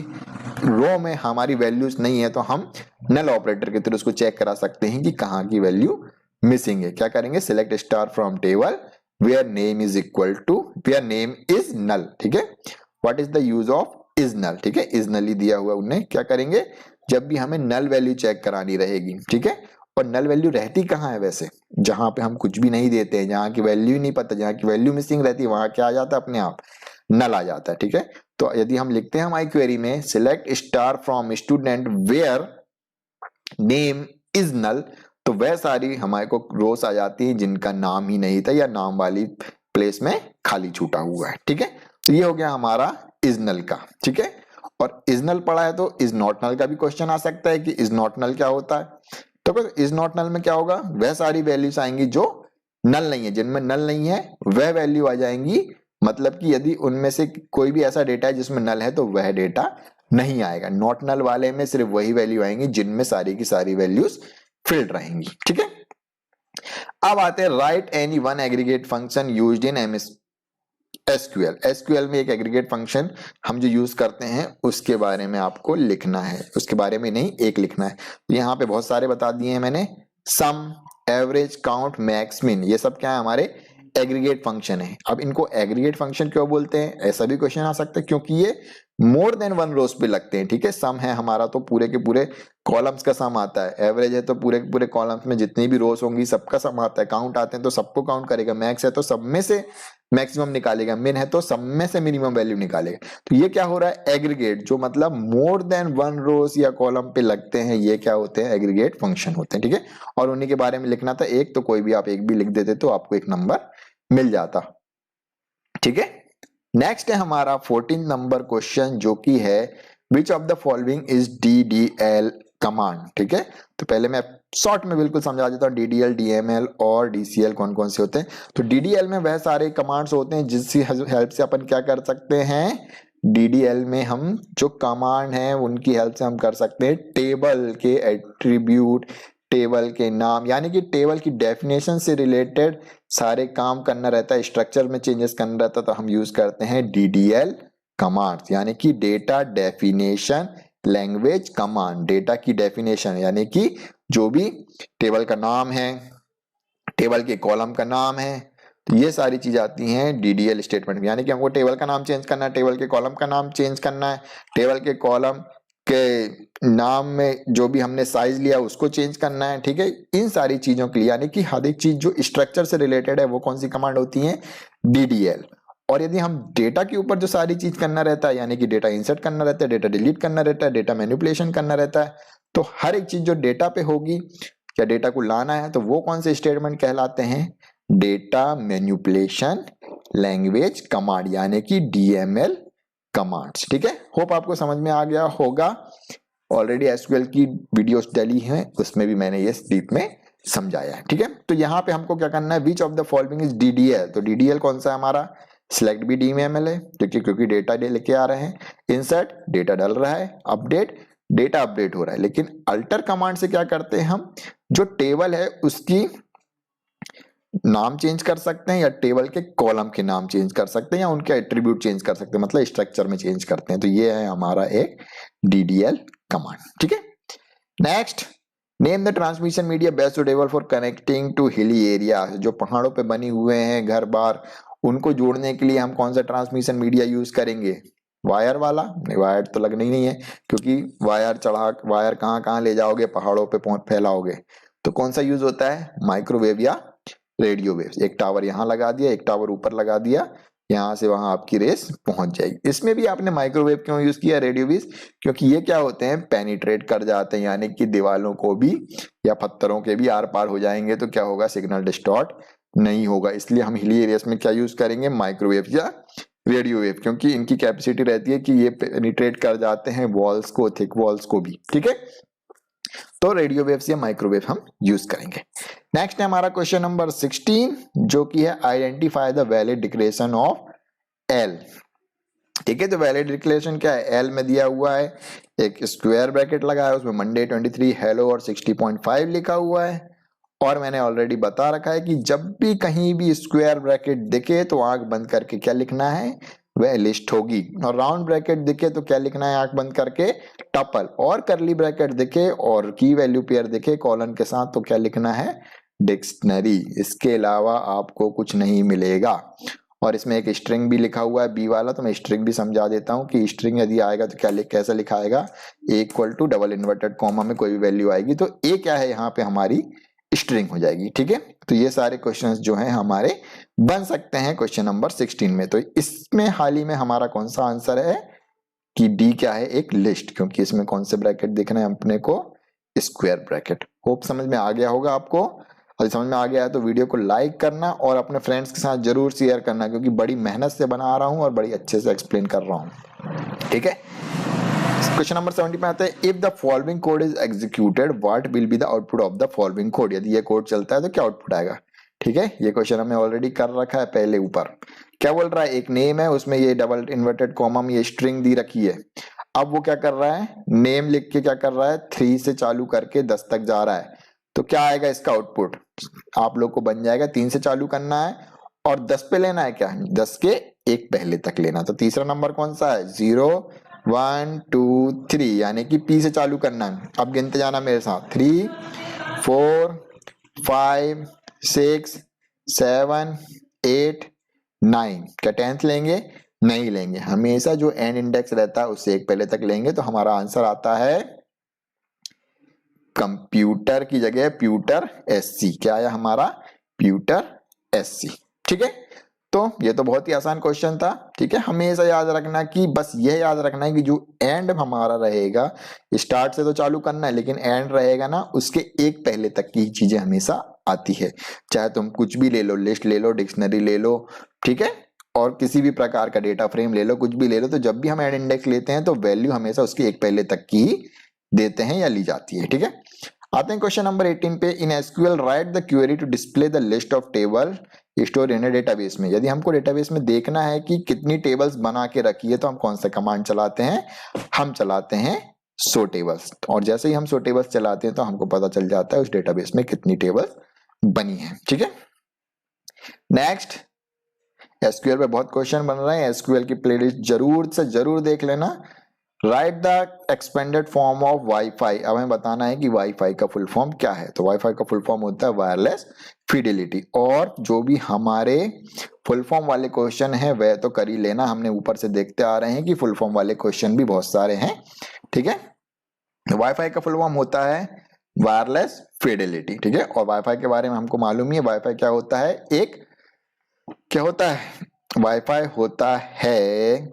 रो में हमारी वैल्यूज नहीं है तो हम नल ऑपरेटर के थ्रू उसको चेक करा सकते हैं कि कहां की वैल्यू मिसिंग है। क्या करेंगे? Select star from table where name is equal to, where name is null. ठीक है। What is the use of is null? ठीक है। इज नल ही दिया हुआ उन्हें। क्या करेंगे, जब भी हमें नल वैल्यू चेक करानी रहेगी। ठीक है। और नल वैल्यू रहती कहाँ है वैसे? जहां पे हम कुछ भी नहीं देते हैं, जहां की वैल्यू ही नहीं पता, जहां की वैल्यू मिसिंग रहती है, वहां क्या आ जाता है, अपने आप नल आ जाता है। ठीक है। तो यदि हम लिखते हैं हमारी क्वेरी में select star from student where name is null, तो वह सारी हमारे को रोज आ जाती है जिनका नाम ही नहीं था या नाम वाली प्लेस में खाली छूटा हुआ है। ठीक है। तो ये हो गया हमारा इज नल का। ठीक है। और इज नल पढ़ा है तो इज नॉट नल का भी क्वेश्चन आ सकता है कि इज नॉट नल क्या होता है। तो इज नॉट नल में क्या होगा, वह सारी वैल्यूज आएंगी जो नल नहीं है, जिनमें नल नहीं है वह वैल्यू आ जाएंगी। मतलब कि यदि उनमें से कोई भी ऐसा डेटा है जिसमें नल है तो वह डेटा नहीं आएगा। नॉट नल वाले में सिर्फ वही वैल्यू आएंगी जिनमें सारी की सारी वैल्यूज फिल्ड रहेंगी। ठीक है। अब आते हैं right any one aggregate function used in MS SQL में एक एग्रीगेट फंक्शन हम जो यूज करते हैं उसके बारे में आपको लिखना है, उसके बारे में नहीं एक लिखना है। तो यहाँ पे बहुत सारे बता दिए हैं मैंने, सम, एवरेज, काउंट, मैक्स, मिन, ये सब क्या है हमारे एग्रीगेट फंक्शन है। अब इनको एग्रीगेट फंक्शन क्यों बोलते हैं, ऐसा भी क्वेश्चन आ सकता है क्योंकि ये मोर देन वन रोज पे लगते हैं। ठीक है, सम है हमारा तो पूरे के पूरे कॉलम्स का सम आता है, एवरेज है तो पूरे के पूरे कॉलम्स में जितनी भी रोज होंगी सबका सम आता है, काउंट आते हैं तो सबको काउंट करेगा, मैक्स है तो सब में से मैक्सिमम निकालेगा, मिन है तो सब में से मिनिमम वैल्यू निकालेगा। तो ये क्या हो रहा है, एग्रीगेट, जो मतलब मोर देन वन रोज या कॉलम पे लगते हैं, ये क्या होते हैं, एग्रीगेट फंक्शन होते हैं। ठीक है, और उन्हीं के बारे में लिखना था एक, तो कोई भी आप एक भी लिख देते तो आपको एक नंबर मिल जाता। ठीक है, नेक्स्ट है हमारा 14 नंबर क्वेश्चन जो कि है which of the following is DDL command. ठीक है, तो पहले मैं शॉर्ट में बिल्कुल समझा देता हूँ DDL, DML और DCL कौन कौन से होते हैं। तो DDL में वह सारे कमांड्स होते हैं जिसकी हेल्प से अपन क्या कर सकते हैं, DDL में हम जो कमांड है उनकी हेल्प से हम कर सकते हैं टेबल के एट्रीब्यूट, टेबल के नाम, यानी कि टेबल की डेफिनेशन से रिलेटेड सारे काम करना रहता है, स्ट्रक्चर में चेंजेस करना रहता है, तो हम यूज करते हैं DDL कमांड्स, यानी कि data definition language command. Data की डेफिनेशन यानी कि जो भी टेबल का नाम है, टेबल के कॉलम का नाम है, तो ये सारी चीज आती हैं DDL स्टेटमेंट में। यानी कि हमको टेबल का नाम चेंज करना है, टेबल के कॉलम का नाम चेंज करना है, टेबल के कॉलम के नाम में जो भी हमने साइज लिया उसको चेंज करना है। ठीक है, इन सारी चीजों के लिए यानी कि हर एक चीज जो स्ट्रक्चर से रिलेटेड है वो कौन सी कमांड होती है, DDL। और यदि हम डेटा के ऊपर जो सारी चीज करना रहता है, यानी कि डेटा इंसर्ट करना रहता है, डेटा डिलीट करना रहता है, डेटा मैनिपुलेशन करना रहता है, तो हर एक चीज जो डेटा पे होगी या डेटा को लाना है तो वो कौन से स्टेटमेंट कहलाते हैं, डेटा मैनिपुलेशन लैंग्वेज कमांड, यानी कि DML कमांड्स। ठीक है, होप आपको समझ में आ गया होगा। ऑलरेडी SQL की वीडियोस डली हैं, उसमें भी मैंने ये डीप में समझाया है। ठीक है, तो यहाँ पे हमको क्या करना है, which of the following is DDL। तो DDL कौन सा है हमारा, सिलेक्ट भी DML है क्योंकि डेटा लेके आ रहे हैं, इंसर्ट डेटा डल रहा है, अपडेट डेटा अपडेट हो रहा है। लेकिन अल्टर कमांड से क्या करते हैं, हम जो टेबल है उसकी नाम चेंज कर सकते हैं या टेबल के कॉलम के नाम चेंज कर सकते हैं या उनके एट्रीब्यूट चेंज कर सकते हैं, मतलब स्ट्रक्चर में चेंज करते हैं। तो ये है हमारा एक DDL कमांड। ठीक है, next, name the transmission media best suitable for connecting to hilly area. जो पहाड़ों पे बने हुए हैं घर बार, उनको जोड़ने के लिए हम कौन सा ट्रांसमिशन मीडिया यूज करेंगे, वायर वाला? नहीं, वायर तो लगना ही नहीं है क्योंकि वायर कहाँ कहाँ ले जाओगे, पहाड़ों पे फैलाओगे। तो कौन सा यूज होता है, माइक्रोवेव या रेडियो वेव्स। एक टावर यहाँ लगा दिया, एक टावर ऊपर लगा दिया, यहाँ से वहां आपकी रेस पहुंच जाएगी। इसमें भी आपने माइक्रोवेव क्यों यूज किया, रेडियो वेव्स, क्योंकि ये क्या होते हैं, पेनिट्रेट कर जाते हैं, यानी कि दीवालों को भी या पत्थरों के भी आर पार हो जाएंगे, तो क्या होगा, सिग्नल डिस्टॉर्ट नहीं होगा। इसलिए हम हिली एरियाज में क्या यूज करेंगे, माइक्रोवेव या रेडियो वेव, क्योंकि इनकी कैपेसिटी रहती है कि ये पेनिट्रेट कर जाते हैं वॉल्स को, थिक वॉल्स को भी। ठीक है, तो रेडियो वेव्स या माइक्रोवेव हम यूज करेंगे। नेक्स्ट है हमारा क्वेश्चन नंबर 16 जो कि है identify the valid declaration of L। ठीक है, तो वैलिड डिक्लेरेशन क्या है, L में दिया हुआ है, एक स्क्वायर ब्रैकेट लगा है, उसमें मंडे 23 हेलो और 60.5 लिखा हुआ है। और मैंने ऑलरेडी बता रखा है कि जब भी कहीं भी स्क्वायर ब्रैकेट दिखे तो आंख बंद करके क्या लिखना है, वह लिस्ट होगी। और राउंड ब्रैकेट दिखे तो क्या लिखना है, आंख बंद करके टपल। और करली ब्रैकेट दिखे और की वैल्यू पेयर दिखे कॉलन के साथ तो क्या लिखना है, डिक्शनरी। इसके अलावा आपको कुछ नहीं मिलेगा। और इसमें एक स्ट्रिंग भी लिखा हुआ है बी वाला, तो मैं स्ट्रिंग भी समझा देता हूं कि स्ट्रिंग यदि आएगा तो क्या कैसे लिखा आएगा, equal to double inverted comma में कोई भी वैल्यू आएगी तो ए क्या है यहाँ पे हमारी स्ट्रिंग हो जाएगी। ठीक है, तो ये सारे क्वेश्चंस जो हैं हमारे बन सकते हैं क्वेश्चन नंबर 16 में। तो इसमें हाल ही में हमारा कौन सा आंसर है कि डी क्या है, एक लिस्ट, क्योंकि इसमें कौन से ब्रैकेट दिख रहे हैं अपने को, स्क्वायर ब्रैकेट। होप समझ में आ गया होगा आपको। अगर समझ में आ गया है तो वीडियो को लाइक करना और अपने फ्रेंड्स के साथ जरूर शेयर करना, क्योंकि बड़ी मेहनत से बना रहा हूं और बड़ी अच्छे से एक्सप्लेन कर रहा हूं। ठीक है, क्वेश्चन नंबर 70 में आता है, if the following code is executed what will be the output of the following code. यदि ये कोड चलता है तो क्या आउटपुट आएगा। ठीक है, ये क्वेश्चन हमने ऑलरेडी कर रखा है पहले। ऊपर क्या बोल रहा है, एक नेम है, उसमें ये डबल इन्वर्टेड कॉमा में ये स्ट्रिंग दी रखी है। अब वो क्या कर रहा है, नेम लिख के क्या कर रहा है, 3 से चालू करके 10 तक जा रहा है। तो क्या आएगा इसका आउटपुट, आप लोग को बन जाएगा 3 से चालू करना है और 10 पे लेना है, क्या 10 के एक पहले तक लेना। तो तीसरा नंबर कौन सा है? 0 1 2 3, यानी कि पी से चालू करना है। अब गिनते जाना मेरे साथ, 3 4 5 6 7 8 9। क्या 10th लेंगे? नहीं लेंगे, हमेशा जो एंड इंडेक्स रहता है उससे एक पहले तक लेंगे। तो हमारा आंसर आता है कंप्यूटर की जगह प्यूटर एससी। क्या आया हमारा? Pewter SC. ठीक है, तो ये तो बहुत ही आसान क्वेश्चन था। ठीक है, हमेशा याद रखना कि बस ये याद रखना है कि जो एंड हमारा रहेगा, स्टार्ट से तो चालू करना है लेकिन एंड रहेगा ना, उसके एक पहले तक की चीजें हमेशा आती है। चाहे तुम कुछ भी ले लो, लिस्ट ले लो, डिक्शनरी ले लो, ठीक है, और किसी भी प्रकार का डेटा फ्रेम ले लो, कुछ भी ले लो, तो जब भी हम एंड इंडेक्स लेते हैं तो वैल्यू हमेशा उसके एक पहले तक की ही देते हैं या ली जाती है। ठीक है, आते हैं क्वेश्चन नंबर 18 पे। In SQL write the query to display the list of table store in database में। यदि हमको डेटाबेस में देखना है कि कितनी टेबल्स बना के रखी है तो हम कौन सा कमांड चलाते हैं? हम चलाते हैं सो टेबल्स। और जैसे ही हम सो टेबल्स चलाते हैं तो हमको पता चल जाता है उस डेटाबेस में कितनी टेबल्स बनी है। ठीक है, नेक्स्ट, एसक्यूएल पे बहुत क्वेश्चन बन रहे हैं, एसक्यूएल की प्लेलिस्ट जरूर से जरूर देख लेना। Right the expanded form of wifi. अब हमें बताना है कि वाईफाई का फुल फॉर्म क्या है। तो वाईफाई का फुल फॉर्म होता है वायरलेस फिडेलिटी। और जो भी हमारे फुल फॉर्म वाले क्वेश्चन है वह तो कर ही लेना, हमने ऊपर से देखते आ रहे हैं कि फुल फॉर्म वाले क्वेश्चन भी बहुत सारे हैं। ठीक है, वाईफाई का फुल फॉर्म होता है वायरलेस फिडेलिटी। ठीक है, और वाईफाई के बारे में हमको मालूम ही है, वाईफाई क्या होता है? क्या होता है? वाईफाई होता है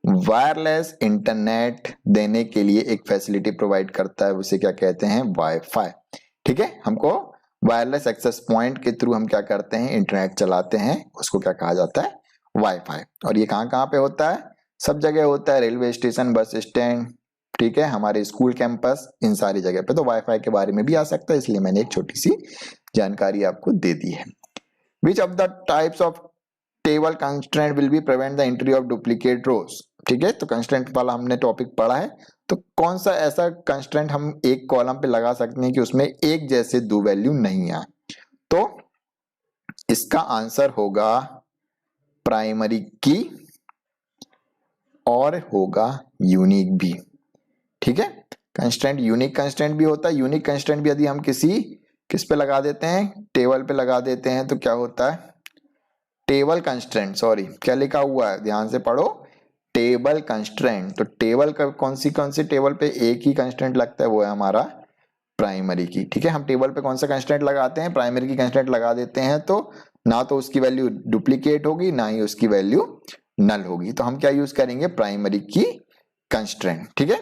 वायरलेस इंटरनेट देने के लिए एक फैसिलिटी प्रोवाइड करता है, उसे क्या कहते हैं? वाईफाई। ठीक है, हमको वायरलेस एक्सेस पॉइंट के थ्रू हम क्या करते हैं? इंटरनेट चलाते हैं, उसको क्या कहा जाता है? वाईफाई। और ये कहाँ कहाँ पे होता है? सब जगह होता है, रेलवे स्टेशन, बस स्टैंड, ठीक है, हमारे स्कूल कैंपस, इन सारी जगह पे तो वाईफाई के बारे में भी आ सकता है, इसलिए मैंने एक छोटी सी जानकारी आपको दे दी है। Which of the types of table constraint will be prevent the entry of duplicate rows? ठीक है, तो कंस्ट्रेंट वाला हमने टॉपिक पढ़ा है, तो कौन सा ऐसा कंस्ट्रेंट हम एक कॉलम पे लगा सकते हैं कि उसमें एक जैसे दो वैल्यू नहीं आए? तो इसका आंसर होगा प्राइमरी की और होगा यूनिक भी। ठीक है, कंस्ट्रेंट यूनिक कंस्ट्रेंट भी होता है। यूनिक कंस्ट्रेंट भी यदि हम किस पे लगा देते हैं? टेबल पे लगा देते हैं, तो क्या होता है? टेबल कंस्ट्रेंट, सॉरी क्या लिखा हुआ है, ध्यान से पढ़ो, टेबल कंस्ट्रेंट। तो टेबल का कौन सी टेबल पे एक ही कंस्ट्रेंट लगता है? वो है हमारा प्राइमरी की। ठीक है, हम टेबल पे कौन सा कंस्ट्रेंट लगाते हैं? प्राइमरी की कंस्ट्रेंट लगा देते हैं, तो ना तो उसकी वैल्यू डुप्लीकेट होगी, ना ही उसकी वैल्यू नल होगी। तो हम क्या यूज करेंगे? प्राइमरी की कंस्ट्रेंट। ठीक है,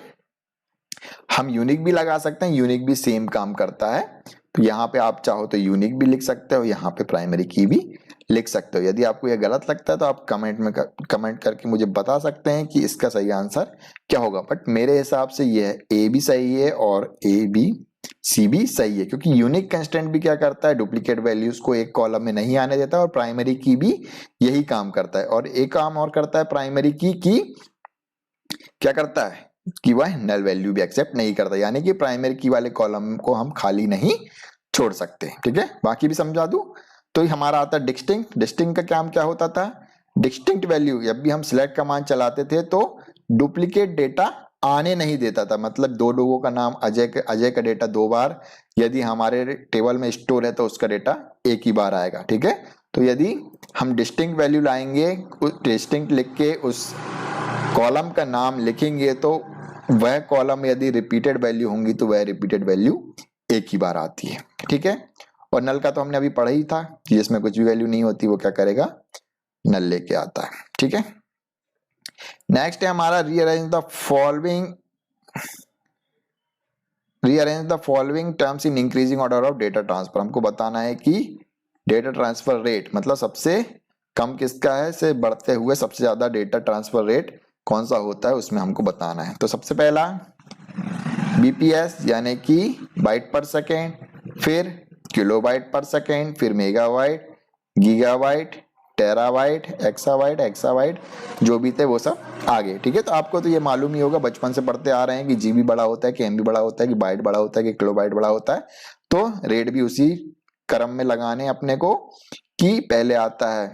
हम यूनिक भी लगा सकते हैं, यूनिक भी सेम काम करता है। तो यहाँ पे आप चाहो तो यूनिक भी लिख सकते हो, यहाँ पे प्राइमरी की भी लिख सकते हो। यदि आपको यह गलत लगता है तो आप कमेंट करके मुझे बता सकते हैं कि इसका सही आंसर क्या होगा। बट मेरे हिसाब से यह ए भी सही है और ए बी सी भी सही है, क्योंकि यूनिक कंस्टेंट भी क्या करता है? डुप्लीकेट वैल्यूज को एक कॉलम में नहीं आने देता, और प्राइमरी की भी यही काम करता है। और एक काम और करता है प्राइमरी की क्या करता है? कि वह नल वैल्यू भी एक्सेप्ट नहीं करता, यानी कि प्राइमरी की वाले कॉलम को हम खाली नहीं छोड़ सकते। ठीक है, बाकी भी समझा दूं तो हमारा आता है डिस्टिंक्ट। डिस्टिंक्ट का काम क्या होता था? डिस्टिंक्ट वैल्यू जब भी हम सिलेक्ट कमांड चलाते थे तो डुप्लीकेट डेटा आने नहीं देता था। मतलब दो लोगों का नाम अजय का डेटा दो बार यदि हमारे टेबल में स्टोर है तो उसका डेटा एक ही बार आएगा। ठीक है, तो यदि हम डिस्टिंक्ट वैल्यू लाएंगे, डिस्टिंक्ट लिख के उस कॉलम का नाम लिखेंगे, तो वह कॉलम यदि रिपीटेड वैल्यू होंगी तो वह रिपीटेड वैल्यू एक ही बार आती है। ठीक है, और नल का तो हमने अभी पढ़ा ही था कि जिसमें कुछ भी वैल्यू नहीं होती वो क्या करेगा? नल लेके आता है। ठीक है, नेक्स्ट है हमारा rearrange the following terms in increasing order of data transfer. हमको बताना है कि डेटा ट्रांसफर रेट मतलब सबसे कम किसका है से बढ़ते हुए सबसे ज्यादा डेटा ट्रांसफर रेट कौन सा होता है, उसमें हमको बताना है। तो सबसे पहला बीपीएस यानी कि बाइट पर सेकेंड, फिर किलोबाइट पर सेकेंड, फिर मेगाबाइट, गीगाबाइट, टेराबाइट, एक्साबाइट, जो भी थे वो सब आगे। ठीक है, तो आपको तो ये मालूम ही होगा, बचपन से पढ़ते आ रहे हैं कि जीबी बड़ा होता है कि एमबी बड़ा होता है कि बाइट बड़ा होता है कि किलोबाइट बड़ा होता है। तो रेट भी उसी क्रम में लगाने अपने को कि पहले आता है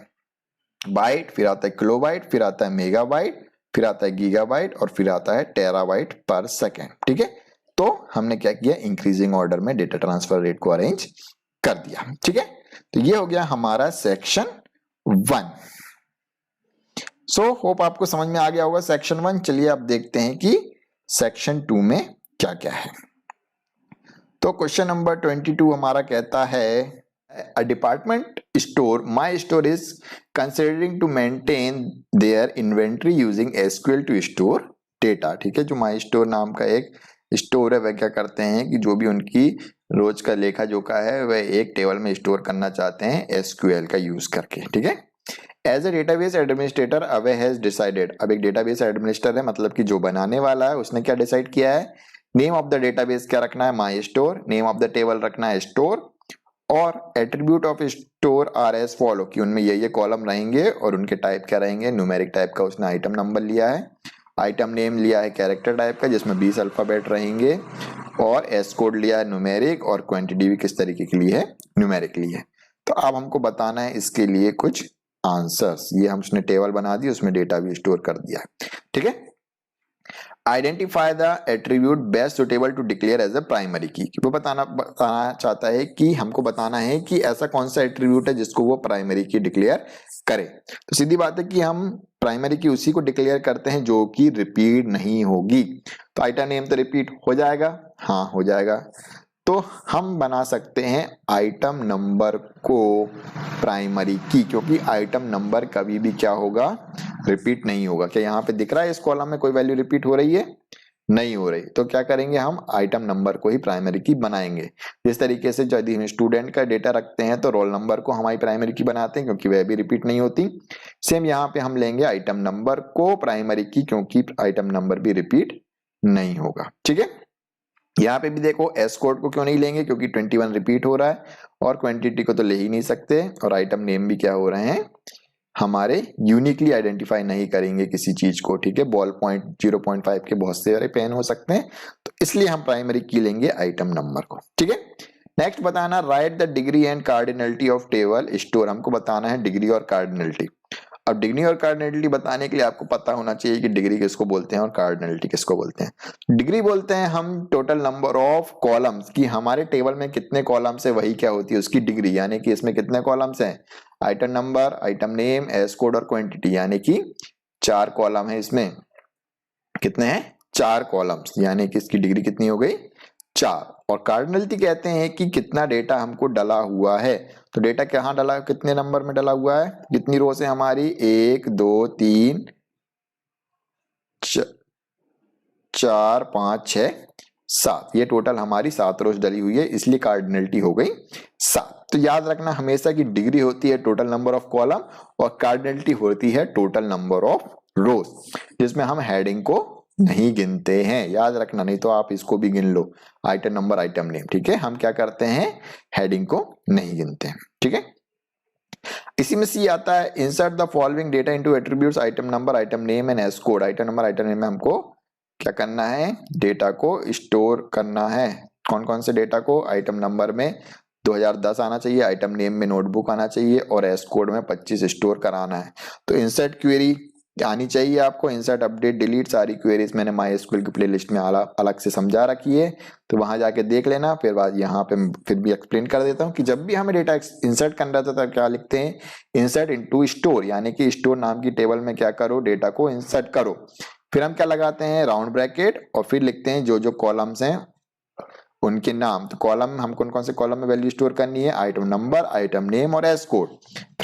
बाइट, फिर आता है किलोबाइट, फिर आता है मेगाबाइट, फिर आता है गीगाबाइट और फिर आता है टेराबाइट पर सेकेंड। ठीक है, तो हमने क्या किया, इंक्रीजिंग ऑर्डर में डेटा ट्रांसफर रेट को अरेंज कर दिया। ठीक है, तो ये हो गया हमारा सेक्शन 1। सो होप आपको समझ में आ गया होगा सेक्शन 1। चलिए अब देखते हैं कि सेक्शन 2 में क्या क्या है। तो क्वेश्चन नंबर 22 हमारा कहता है a department store, my store is considering to maintain their inventory using SQL to store data। ठीक है, जो माई स्टोर नाम का एक स्टोर है वह क्या करते हैं कि जो भी उनकी रोज का लेखा जोखा है वह एक टेबल में स्टोर करना चाहते हैं SQL का यूज करके। ठीक है, एज ए डेटाबेस एडमिनिस्ट्रेटर अवे हैज डिसाइडेड। अब एक डेटाबेस एडमिनिस्ट्रेटर है, मतलब कि जो बनाने वाला है उसने क्या डिसाइड किया है, नेम ऑफ द डेटाबेस क्या रखना है, my store, name of the table रखना है स्टोर, और attribute of store are as follow, कि उनमें ये कॉलम रहेंगे और उनके टाइप क्या रहेंगे, न्यूमेरिक टाइप का उसने आइटम नंबर लिया है, आइटम नेम लिया है कैरेक्टर टाइप का जिसमें 20 अल्फाबेट रहेंगे, और एस कोड लिया है न्यूमेरिक, और क्वांटिटी भी किस तरीके के लिए है, न्यूमेरिक लिए है। तो अब हमको बताना है इसके लिए कुछ आंसर्स। ये हम उसने टेबल बना दी, उसमें डेटा भी स्टोर कर दिया। ठीक है, identify the attribute best suitable to declare as a primary key. वो बताना चाहता है कि हमको बताना है कि ऐसा कौन सा एट्रीब्यूट है जिसको वो प्राइमरी की डिक्लेयर करे। तो सीधी बात है कि हम प्राइमरी की उसी को डिक्लेयर करते हैं जो कि रिपीट नहीं होगी। तो आइटम नेम तो रिपीट हो जाएगा, हाँ हो जाएगा। तो हम बना सकते हैं आइटम नंबर को प्राइमरी की, क्योंकि आइटम नंबर कभी भी क्या होगा, रिपीट नहीं होगा। क्या यहाँ पे दिख रहा है इस कॉलम में कोई वैल्यू रिपीट हो रही है, नहीं हो रही। तो क्या करेंगे, हम आइटम नंबर को ही प्राइमरी की बनाएंगे। जिस तरीके से यदि हम स्टूडेंट का डेटा रखते हैं तो रोल नंबर को हमारी प्राइमरी की बनाते हैं क्योंकि वह भी रिपीट नहीं होती। सेम यहाँ पे हम लेंगे आइटम नंबर को प्राइमरी की, क्योंकि आइटम नंबर भी रिपीट नहीं होगा। ठीक है, यहाँ पे भी देखो एस कोड को क्यों नहीं लेंगे, क्योंकि 21 रिपीट हो रहा है, और क्वांटिटी को तो ले ही नहीं सकते, और आइटम नेम भी क्या हो रहे हैं हमारे यूनिकली आइडेंटिफाई नहीं करेंगे किसी चीज को। ठीक है, बॉल पॉइंट 0.5 के बहुत से पेन हो सकते हैं, तो इसलिए हम प्राइमरी की लेंगे आइटम नंबर को। ठीक है, नेक्स्ट बताना, right the degree and cardinality of table store. हमको बताना है डिग्री और कार्डिनलिटी। अब डिग्री और कार्डिनलिटी बताने के लिए आपको पता होना चाहिए कि डिग्री किसको बोलते हैं और कार्डिनलिटी किसको बोलते हैं। डिग्री बोलते हैं हम टोटल नंबर ऑफ कॉलम्स, की हमारे टेबल में कितने कॉलम्स है वही क्या होती है उसकी डिग्री, यानी कि इसमें कितने कॉलम्स हैं, item number, item name, S code और क्वांटिटी, यानी कि 4 कॉलम है इसमें। कितने हैं, 4 कॉलम्स, यानी कि इसकी डिग्री कितनी हो गई, 4। और कार्डिनलिटी कहते हैं कि कितना डेटा हमको डला हुआ है। तो डेटा कहाँ डला, कितने नंबर में डला हुआ है, कितनी रोज है हमारी, 1 2 3 4 5 6 7, ये टोटल हमारी 7 रोज डली हुई है, इसलिए कार्डिनलिटी हो गई 7। तो याद रखना हमेशा की डिग्री होती है टोटल नंबर ऑफ कॉलम और कार्डिनलिटी होती है टोटल नंबर ऑफ रोज, जिसमें हम हेडिंग को नहीं गिनते हैं। याद रखना, नहीं तो आप इसको भी गिन लो, आइटम नंबर, आइटम नेम। ठीक है, हम क्या करते हैं, हेडिंग को नहीं गिनते हैं। ठीक है, इसी में सी आता है, insert the following data into attributes item number, item name and S code. Item number, item name में हमको क्या करना है, डेटा को स्टोर करना है। कौन कौन से डेटा को, आइटम नंबर में 2010 आना चाहिए, आइटम नेम में नोटबुक आना चाहिए, और एस कोड में 25 स्टोर कराना है। तो इंसर्ट क्वेरी आनी चाहिए आपको, इंसर्ट अपडेट डिलीट सारी क्वेरीज मैंने माई एसक्यूएल की प्लेलिस्ट में अलग से समझा रखी है, तो वहां जाके देख लेना। फिर बाद यहाँ पे फिर भी एक्सप्लेन कर देता हूँ कि जब भी हमें डेटा इंसर्ट करना रहता है तो क्या लिखते हैं, इंसर्ट इनटू स्टोर, यानी कि स्टोर नाम की टेबल में क्या करो, डेटा को इंसर्ट करो। फिर हम क्या लगाते हैं, राउंड ब्रैकेट, और फिर लिखते हैं जो जो कॉलम्स हैं उनके नाम। तो कॉलम हम कौन कौन से कॉलम में वैल्यू स्टोर करनी है, आइटम नंबर, आइटम नेम और एस कोड।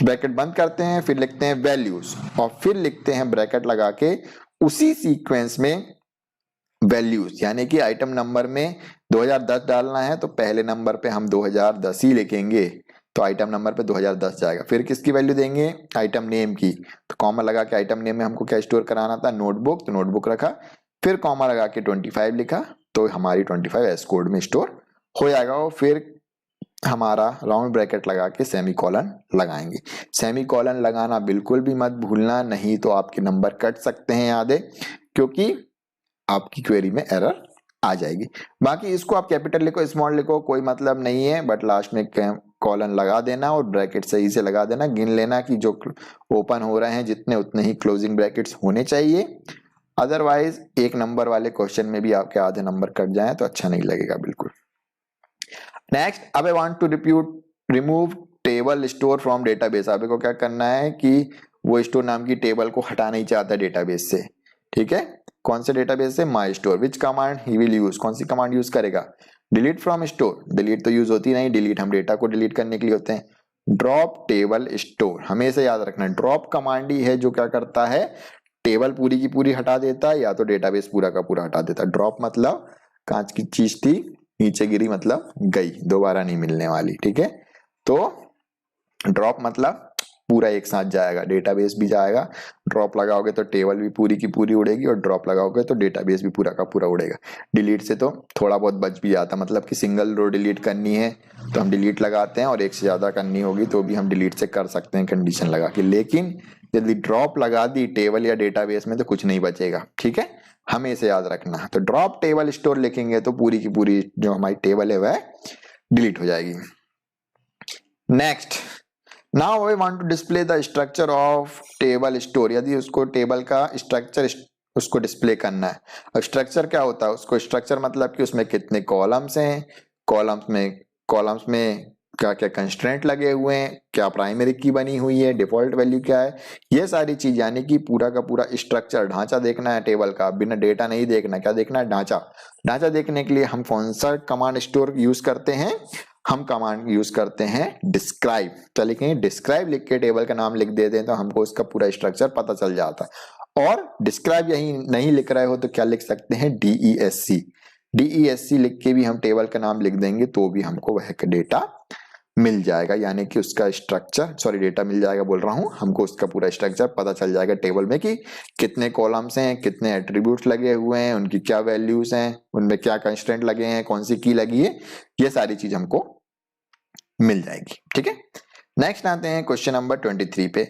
ब्रैकेट बंद करते हैं, फिर लिखते हैं वैल्यूज, और फिर लिखते हैं ब्रैकेट लगा के उसी सीक्वेंस में वैल्यूज, यानी कि आइटम नंबर में 2010 डालना है तो पहले नंबर पे हम 2010 ही लिखेंगे, तो आइटम नंबर पे 2010 जाएगा। फिर किसकी वैल्यू देंगे, आइटम नेम की, तो कॉमा लगा के आइटम नेम में हमको क्या स्टोर कराना था, नोटबुक, तो नोटबुक रखा। फिर कॉमा लगा के 25 लिखा, तो हमारी 25 एस कोड में स्टोर हो जाएगा। और फिर हमारा राउंड ब्रैकेट लगा के सेमीकोलन लगाएंगे। सेमीकोलन लगाना बिल्कुल भी मत भूलना, नहीं तो आपके नंबर कट सकते हैं आधे, क्योंकि आपकी क्वेरी में एरर आ जाएगी। बाकी इसको आप कैपिटल लिखो, स्मॉल लिखो, कोई मतलब नहीं है, बट लास्ट में कॉलन लगा देना और ब्रैकेट सही से लगा देना, गिन लेना कि जो ओपन हो रहे हैं जितने उतने ही क्लोजिंग ब्रैकेट्स होने चाहिए। अदरवाइज एक नंबर वाले क्वेश्चन में भी आपके आधे नंबर कट जाएं तो अच्छा नहीं लगेगा बिल्कुल। नेक्स्ट, अब I want to remove table store from database. आप को क्या करना है कि वो स्टोर नाम की टेबल को हटाना ही चाहता है डेटाबेस से, ठीक है। कौन से डेटाबेस से? माई store. Which command he will use? कौन सी कमांड यूज करेगा? Delete from store. डिलीट तो यूज होती नहीं, डिलीट हम डेटा को डिलीट करने के लिए होते हैं। ड्रॉप टेबल स्टोर, हमेशा याद रखना ड्रॉप कमांड ही है जो क्या करता है, टेबल पूरी की पूरी हटा देता है या तो डेटाबेस पूरा का पूरा हटा देता है। ड्रॉप मतलब कांच की चीज थी, नीचे गिरी मतलब गई, दोबारा नहीं मिलने वाली, ठीक है। तो ड्रॉप मतलब पूरा एक साथ जाएगा, डेटाबेस भी जाएगा। ड्रॉप लगाओगे तो टेबल भी पूरी की पूरी उड़ेगी और ड्रॉप लगाओगे तो डेटाबेस भी पूरा का पूरा उड़ेगा। डिलीट से तो थोड़ा बहुत बच भी जाता, मतलब कि सिंगल रो डिलीट करनी है तो हम डिलीट लगाते हैं और एक से ज्यादा करनी होगी तो भी हम डिलीट से कर सकते हैं कंडीशन लगा के। लेकिन यदि ड्रॉप लगा दी टेबल या डेटाबेस में तो कुछ नहीं बचेगा, ठीक है, हमें इसे याद रखना। तो ड्रॉप टेबल स्टोर लिखेंगे तो पूरी की पूरी जो हमारी टेबल है वह डिलीट हो जाएगी। Next, now I want to display the structure of table store. यदि उसको टेबल का स्ट्रक्चर उसको डिस्प्ले करना है। अब स्ट्रक्चर क्या होता है? उसको स्ट्रक्चर मतलब कि उसमें कितने कॉलम्स हैं, कॉलम्स में क्या क्या कंस्ट्रेंट लगे हुए हैं, क्या प्राइमरी की बनी हुई है, डिफॉल्ट वैल्यू क्या है, ये सारी चीज, यानी कि पूरा का पूरा स्ट्रक्चर ढांचा देखना है टेबल का, बिना डेटा नहीं देखना। क्या देखना है? ढांचा। ढांचा देखने के लिए हम कौन सा कमांड स्टोर यूज करते हैं? हम कमांड यूज करते हैं डिस्क्राइब। क्या लिखेंगे? डिस्क्राइब लिख के टेबल का नाम लिख देते हैं तो हमको उसका पूरा स्ट्रक्चर पता चल जाता है। और डिस्क्राइब यही नहीं लिख रहे हो तो क्या लिख सकते हैं? DESC। DESC लिख के भी हम टेबल का नाम लिख देंगे तो भी हमको वह डेटा मिल जाएगा, यानी कि उसका स्ट्रक्चर, सॉरी डेटा मिल जाएगा बोल रहा हूं, हमको उसका पूरा स्ट्रक्चर पता चल जाएगा टेबल में कि कितने कॉलम्स हैं, कितने एट्रीब्यूट्स लगे हुए हैं, उनकी क्या वैल्यूज हैं, उनमें क्या कंस्ट्रेंट लगे हैं, कौन सी की लगी है, ये सारी चीज हमको मिल जाएगी, ठीक है। नेक्स्ट आते हैं क्वेश्चन नंबर 23 पे।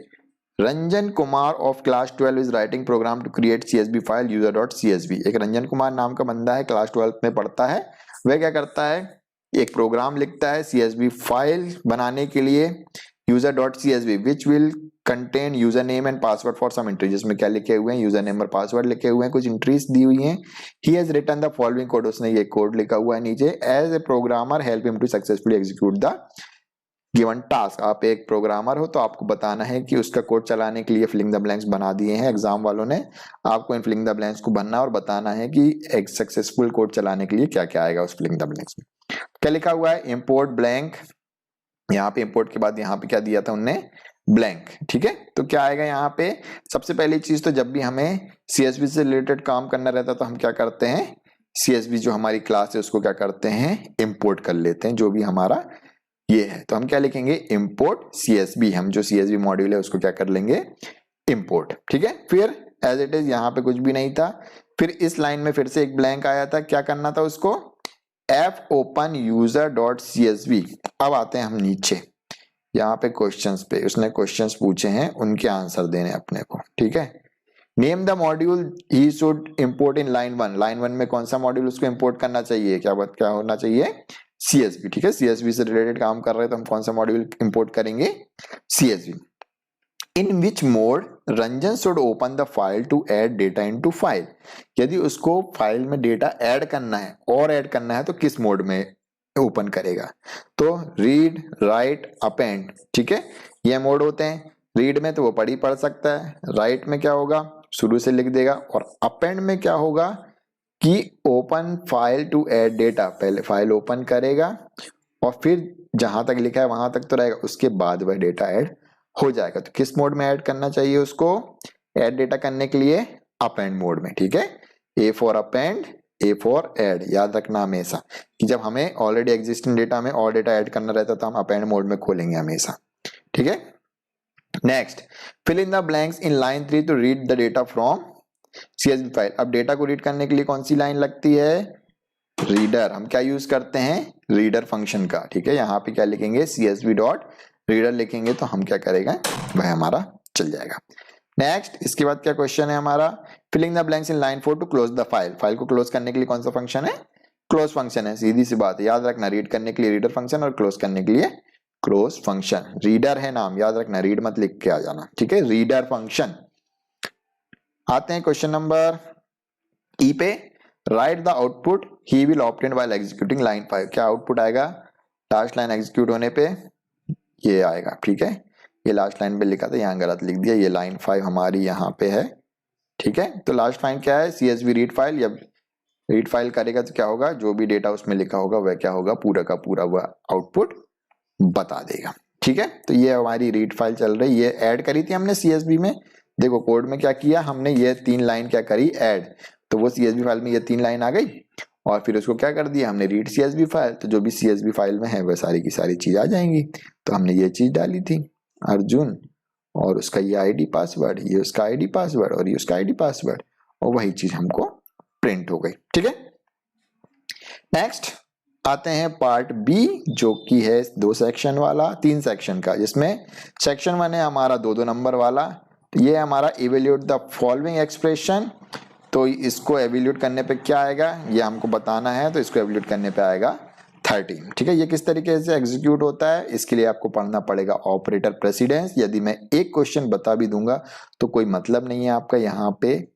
Ranjan Kumar of class 12 is writing program to create CSV file user.csv। एक रंजन कुमार नाम का बंदा है, क्लास 12 में पढ़ता है। वह क्या करता है? एक प्रोग्राम लिखता है CSV फाइल बनाने के लिए user.csv which will contain user name and password for some entry. जिसमें क्या लिखे हुए हैं? यूजर नेम और पासवर्ड लिखे हुए हैं, कुछ एंट्रीज दी हुई हैं। He has written the following code, उसने ये कोड लिखा हुआ है नीचे। As a programmer help him to successfully execute the given task. आप एक प्रोग्रामर हो तो आपको बताना है कि उसका कोड चलाने के लिए फिलिंग द ब्लैंक्स बना दिए हैं एग्जाम वालों ने। आपको इन फिलिंग द ब्लैंक्स को भरना और बताना है कि एक सक्सेसफुल कोड चलाने के लिए क्या क्या आएगा उस फिलिंग द ब्लैंक्स में। क्या लिखा हुआ है? Import blank. यहाँ पे इंपोर्ट के बाद यहाँ पे क्या दिया था उनने? ब्लैंक, ठीक है। तो क्या आएगा यहाँ पे? सबसे पहली चीज तो जब भी हमें CSV से रिलेटेड काम करना रहता है तो हम क्या करते हैं? CSV जो हमारी क्लास है उसको क्या करते हैं? इंपोर्ट कर लेते हैं, जो भी हमारा ये है। तो हम क्या लिखेंगे? Import CSV। हम जो CSV मॉड्यूल है उसको क्या कर लेंगे? इंपोर्ट, ठीक है। फिर एज इट इज, यहाँ पे कुछ भी नहीं था। फिर इस लाइन में फिर से एक ब्लैंक आया था, क्या करना था उसको? fopen user.csv। अब आते हैं हम नीचे, यहाँ पे क्वेश्चंस पे। उसने क्वेश्चंस पूछे हैं, उनके आंसर देने अपने को, ठीक है। Name the module he should import in line 1। Line 1 में कौन सा मॉड्यूल उसको इंपोर्ट करना चाहिए? क्या होना चाहिए? CSV, ठीक है। CSV से रिलेटेड काम कर रहे हैं तो हम कौन सा मॉड्यूल इंपोर्ट करेंगे? CSV। In which mode Ranjan should open the file to add data into file. यदि उसको फाइल में डेटा ऐड करना है और ऐड करना है तो किस मोड में ओपन करेगा? तो रीड, राइट, अपेंड, ठीक है, ये मोड होते हैं। रीड में तो वो पढ़ सकता है, राइट में क्या होगा? शुरू से लिख देगा, और अपेंड में क्या होगा कि open file to add data. पहले फाइल ओपन करेगा और फिर जहां तक लिखा है वहां तक तो रहेगा, उसके बाद वह डेटा ऐड हो जाएगा। तो किस मोड में ऐड करना चाहिए उसको? ऐड डेटा करने के लिए अपेंड मोड में, ठीक है। A for append, A for add, याद रखना हमेशा कि जब हमें ऑलरेडी एग्जिस्टिंग डेटा में और डेटा ऐड करना रहता तो हम अपेंड मोड में खोलेंगे हमेशा, ठीक है। Next, fill in the blanks in line 3 to read the data from CSV file. अब डेटा को रीड करने के लिए कौन सी लाइन लगती है? रीडर। हम क्या यूज करते हैं? रीडर फंक्शन का, ठीक है। यहाँ पे क्या लिखेंगे? CSV डॉट रीडर लिखेंगे तो हम क्या करेगा? वह हमारा चल जाएगा। नेक्स्ट, इसके बाद क्या क्वेश्चन है हमारा? Filling the blanks in line 4 to close the file. File को क्लोज करने के लिए कौन सा फंक्शन है? क्लोज फंक्शन है। सीधी सी बात है, याद रखना, रीड करने के लिए रीडर फंक्शन और क्लोज करने के लिए क्लोज फंक्शन। रीडर है नाम, याद रखना, रीड मत लिख के आ जाना, ठीक है, रीडर फंक्शन। आते हैं क्वेश्चन नंबर ई पे। Right the output he will obtain while executing line 5। क्या आउटपुट आएगा लास्ट लाइन एग्जीक्यूट होने पे? ये आएगा, ठीक है। ये लास्ट लाइन पे लिखा था, यहाँ गलत लिख दिया, ये लाइन 5 हमारी यहाँ पे है, ठीक है। तो लास्ट लाइन क्या है? CSV read file. या रीड फाइल करेगा तो क्या होगा, जो भी डेटा उसमें लिखा होगा वह क्या होगा, पूरा का पूरा वह आउटपुट बता देगा, ठीक है। तो ये हमारी रीड फाइल चल रही, ये ऐड करी थी हमने CSV में। देखो कोड में क्या किया हमने, ये 3 लाइन क्या करी, ऐड। तो वो CSV फाइल में ये 3 लाइन आ गई और फिर उसको क्या कर दिया हमने, रीड CSV फाइल। तो जो भी CSV फाइल में है वह सारी की सारी चीज आ जाएंगी। तो हमने ये चीज डाली थी, अर्जुन, और उसका ये ID पासवर्ड, ये उसका ID पासवर्ड और ये उसका ID पासवर्ड, और वही चीज हमको प्रिंट हो गई, ठीक है। नेक्स्ट आते हैं पार्ट बी, जो कि है 2 सेक्शन वाला, 3 सेक्शन का, जिसमें सेक्शन 1 है हमारा 2-2 नंबर वाला। तो ये हमारा इवेल्यूएट द फॉलोइंग एक्सप्रेशन। तो इसको एवेल्यूएट करने पे क्या आएगा, ये हमको बताना है। तो इसको एवेल्यूएट करने पे आएगा 13, ठीक है। ये किस तरीके से एग्जीक्यूट होता है, इसके लिए आपको पढ़ना पड़ेगा ऑपरेटर प्रेसिडेंस। यदि मैं एक क्वेश्चन बता भी दूंगा तो कोई मतलब नहीं है आपका यहाँ पे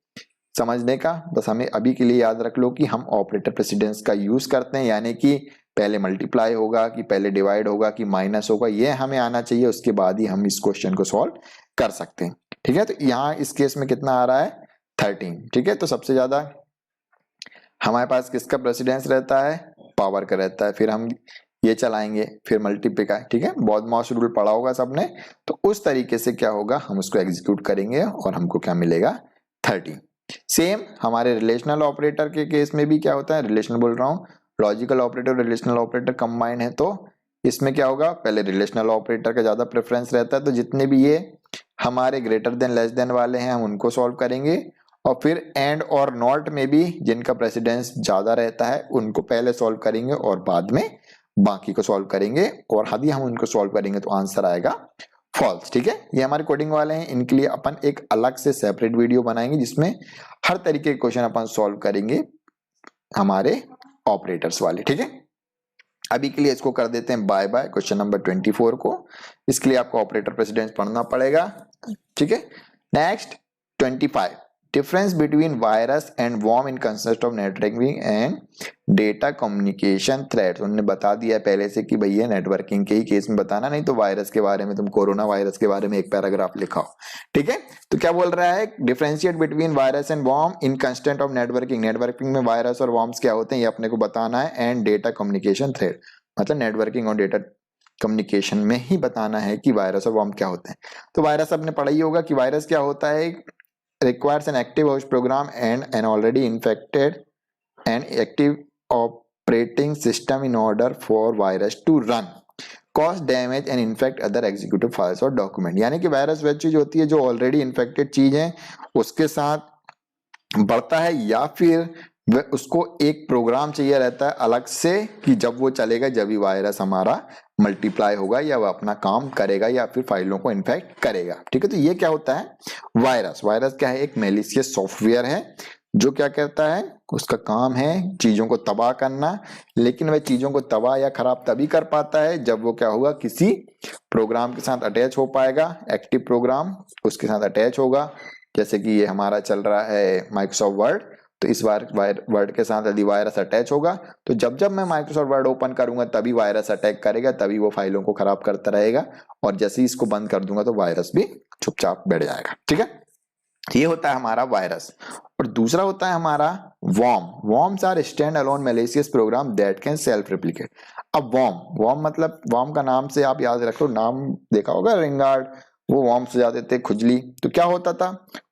समझने का, बस हमें अभी के लिए याद रख लो कि हम ऑपरेटर प्रेसिडेंस का यूज करते हैं, यानी कि पहले मल्टीप्लाई होगा कि पहले डिवाइड होगा कि माइनस होगा, ये हमें आना चाहिए, उसके बाद ही हम इस क्वेश्चन को सॉल्व कर सकते हैं, ठीक है। तो यहाँ इस केस में कितना आ रहा है, 13, ठीक है। तो सबसे ज्यादा हमारे पास किसका प्रेसिडेंस रहता है, पावर का रहता है। फिर हम ये चलाएंगे, फिर मल्टीप्लाई, ठीक है, बहुत मॉस रूल पढ़ा होगा सबने। तो उस तरीके से क्या होगा, हम उसको एग्जीक्यूट करेंगे और हमको क्या मिलेगा, 13। सेम हमारे रिलेशनल ऑपरेटर के केस में भी क्या होता है, रिलेशनल बोल रहा हूँ, लॉजिकल ऑपरेटर और रिलेशनल ऑपरेटर कंबाइन है। तो इसमें क्या होगा, पहले रिलेशनल ऑपरेटर का ज्यादा प्रेफरेंस रहता है। तो जितने भी ये हमारे ग्रेटर देन लेस देन वाले हैं हम उनको सॉल्व करेंगे, और फिर एंड और नॉट में भी जिनका प्रेसिडेंस ज्यादा रहता है उनको पहले सॉल्व करेंगे और बाद में बाकी को सॉल्व करेंगे। और यदि हम उनको सॉल्व करेंगे तो आंसर आएगा फॉल्स, ठीक है। ये हमारे कोडिंग वाले हैं, इनके लिए अपन एक अलग से सेपरेट वीडियो बनाएंगे जिसमें हर तरीके के क्वेश्चन अपन सॉल्व करेंगे हमारे ऑपरेटर्स वाले, ठीक है। अभी के लिए इसको कर देते हैं बाय बाय, क्वेश्चन नंबर 24 को। इसके लिए आपको ऑपरेटर प्रेसिडेंस पढ़ना पड़ेगा, ठीक है। Next 25, difference between virus and worm in concept of networking and data communication threads. उन्होंने बता दिया है पहले से कि भैया नेटवर्किंग के ही केस में बताना, नहीं तो वायरस के बारे में तुम कोरोना वायरस के बारे में एक पैराग्राफ लिखाओ, ठीक है। तो क्या बोल रहा है, differentiate between virus and worm in concept of networking. Networking में वायरस और वॉर्म्स क्या होते हैं ये अपने को बताना है। एंड डेटा कम्युनिकेशन थ्रेड, मतलब नेटवर्किंग और डेटा कम्युनिकेशन में ही बताना है कि वायरस और वॉर्म क्या होते हैं। तो वायरस आपने पढ़ा ही होगा कि वायरस क्या होता है, requires an active host program and an already infected and active operating system in order for virus to run, cause damage and infect other executive files और document। यानी कि वायरस वह चीज होती है जो ऑलरेडी इन्फेक्टेड चीज है उसके साथ बढ़ता है, या फिर वह उसको एक प्रोग्राम चाहिए रहता है अलग से कि जब वो चलेगा जब ही वायरस हमारा मल्टीप्लाई होगा या वह अपना काम करेगा या फिर फाइलों को इन्फेक्ट करेगा, ठीक है। तो ये क्या होता है वायरस। वायरस क्या है, एक मेलिशियस सॉफ्टवेयर है जो क्या करता है, उसका काम है चीजों को तबाह करना, लेकिन वह चीजों को तबाह या खराब तभी कर पाता है जब वो क्या होगा, किसी प्रोग्राम के साथ अटैच हो पाएगा, एक्टिव प्रोग्राम उसके साथ अटैच होगा। जैसे कि ये हमारा चल रहा है माइक्रोसॉफ्ट वर्ड, तो इस बार वर्ड के साथ यदि वायरस अटैच होगा तो जब जब मैं माइक्रोसॉफ्ट वर्ड ओपन करूंगा तभी वायरस अटैक करेगा, तभी वो फाइलों को खराब करता रहेगा, और जैसे ही इसको बंद कर दूंगा तो वायरस भी चुपचाप बैठ जाएगा, ठीक है। ये होता है हमारा वायरस। और दूसरा होता है हमारा worm. Worms are stand alone malicious program that can self replicate. अब वॉर्म मतलब वॉर्म का नाम से आप याद रखो, नाम देखा होगा रिंगार्ड, वो वॉर्म से जाते थे खुजली। तो क्या होता था,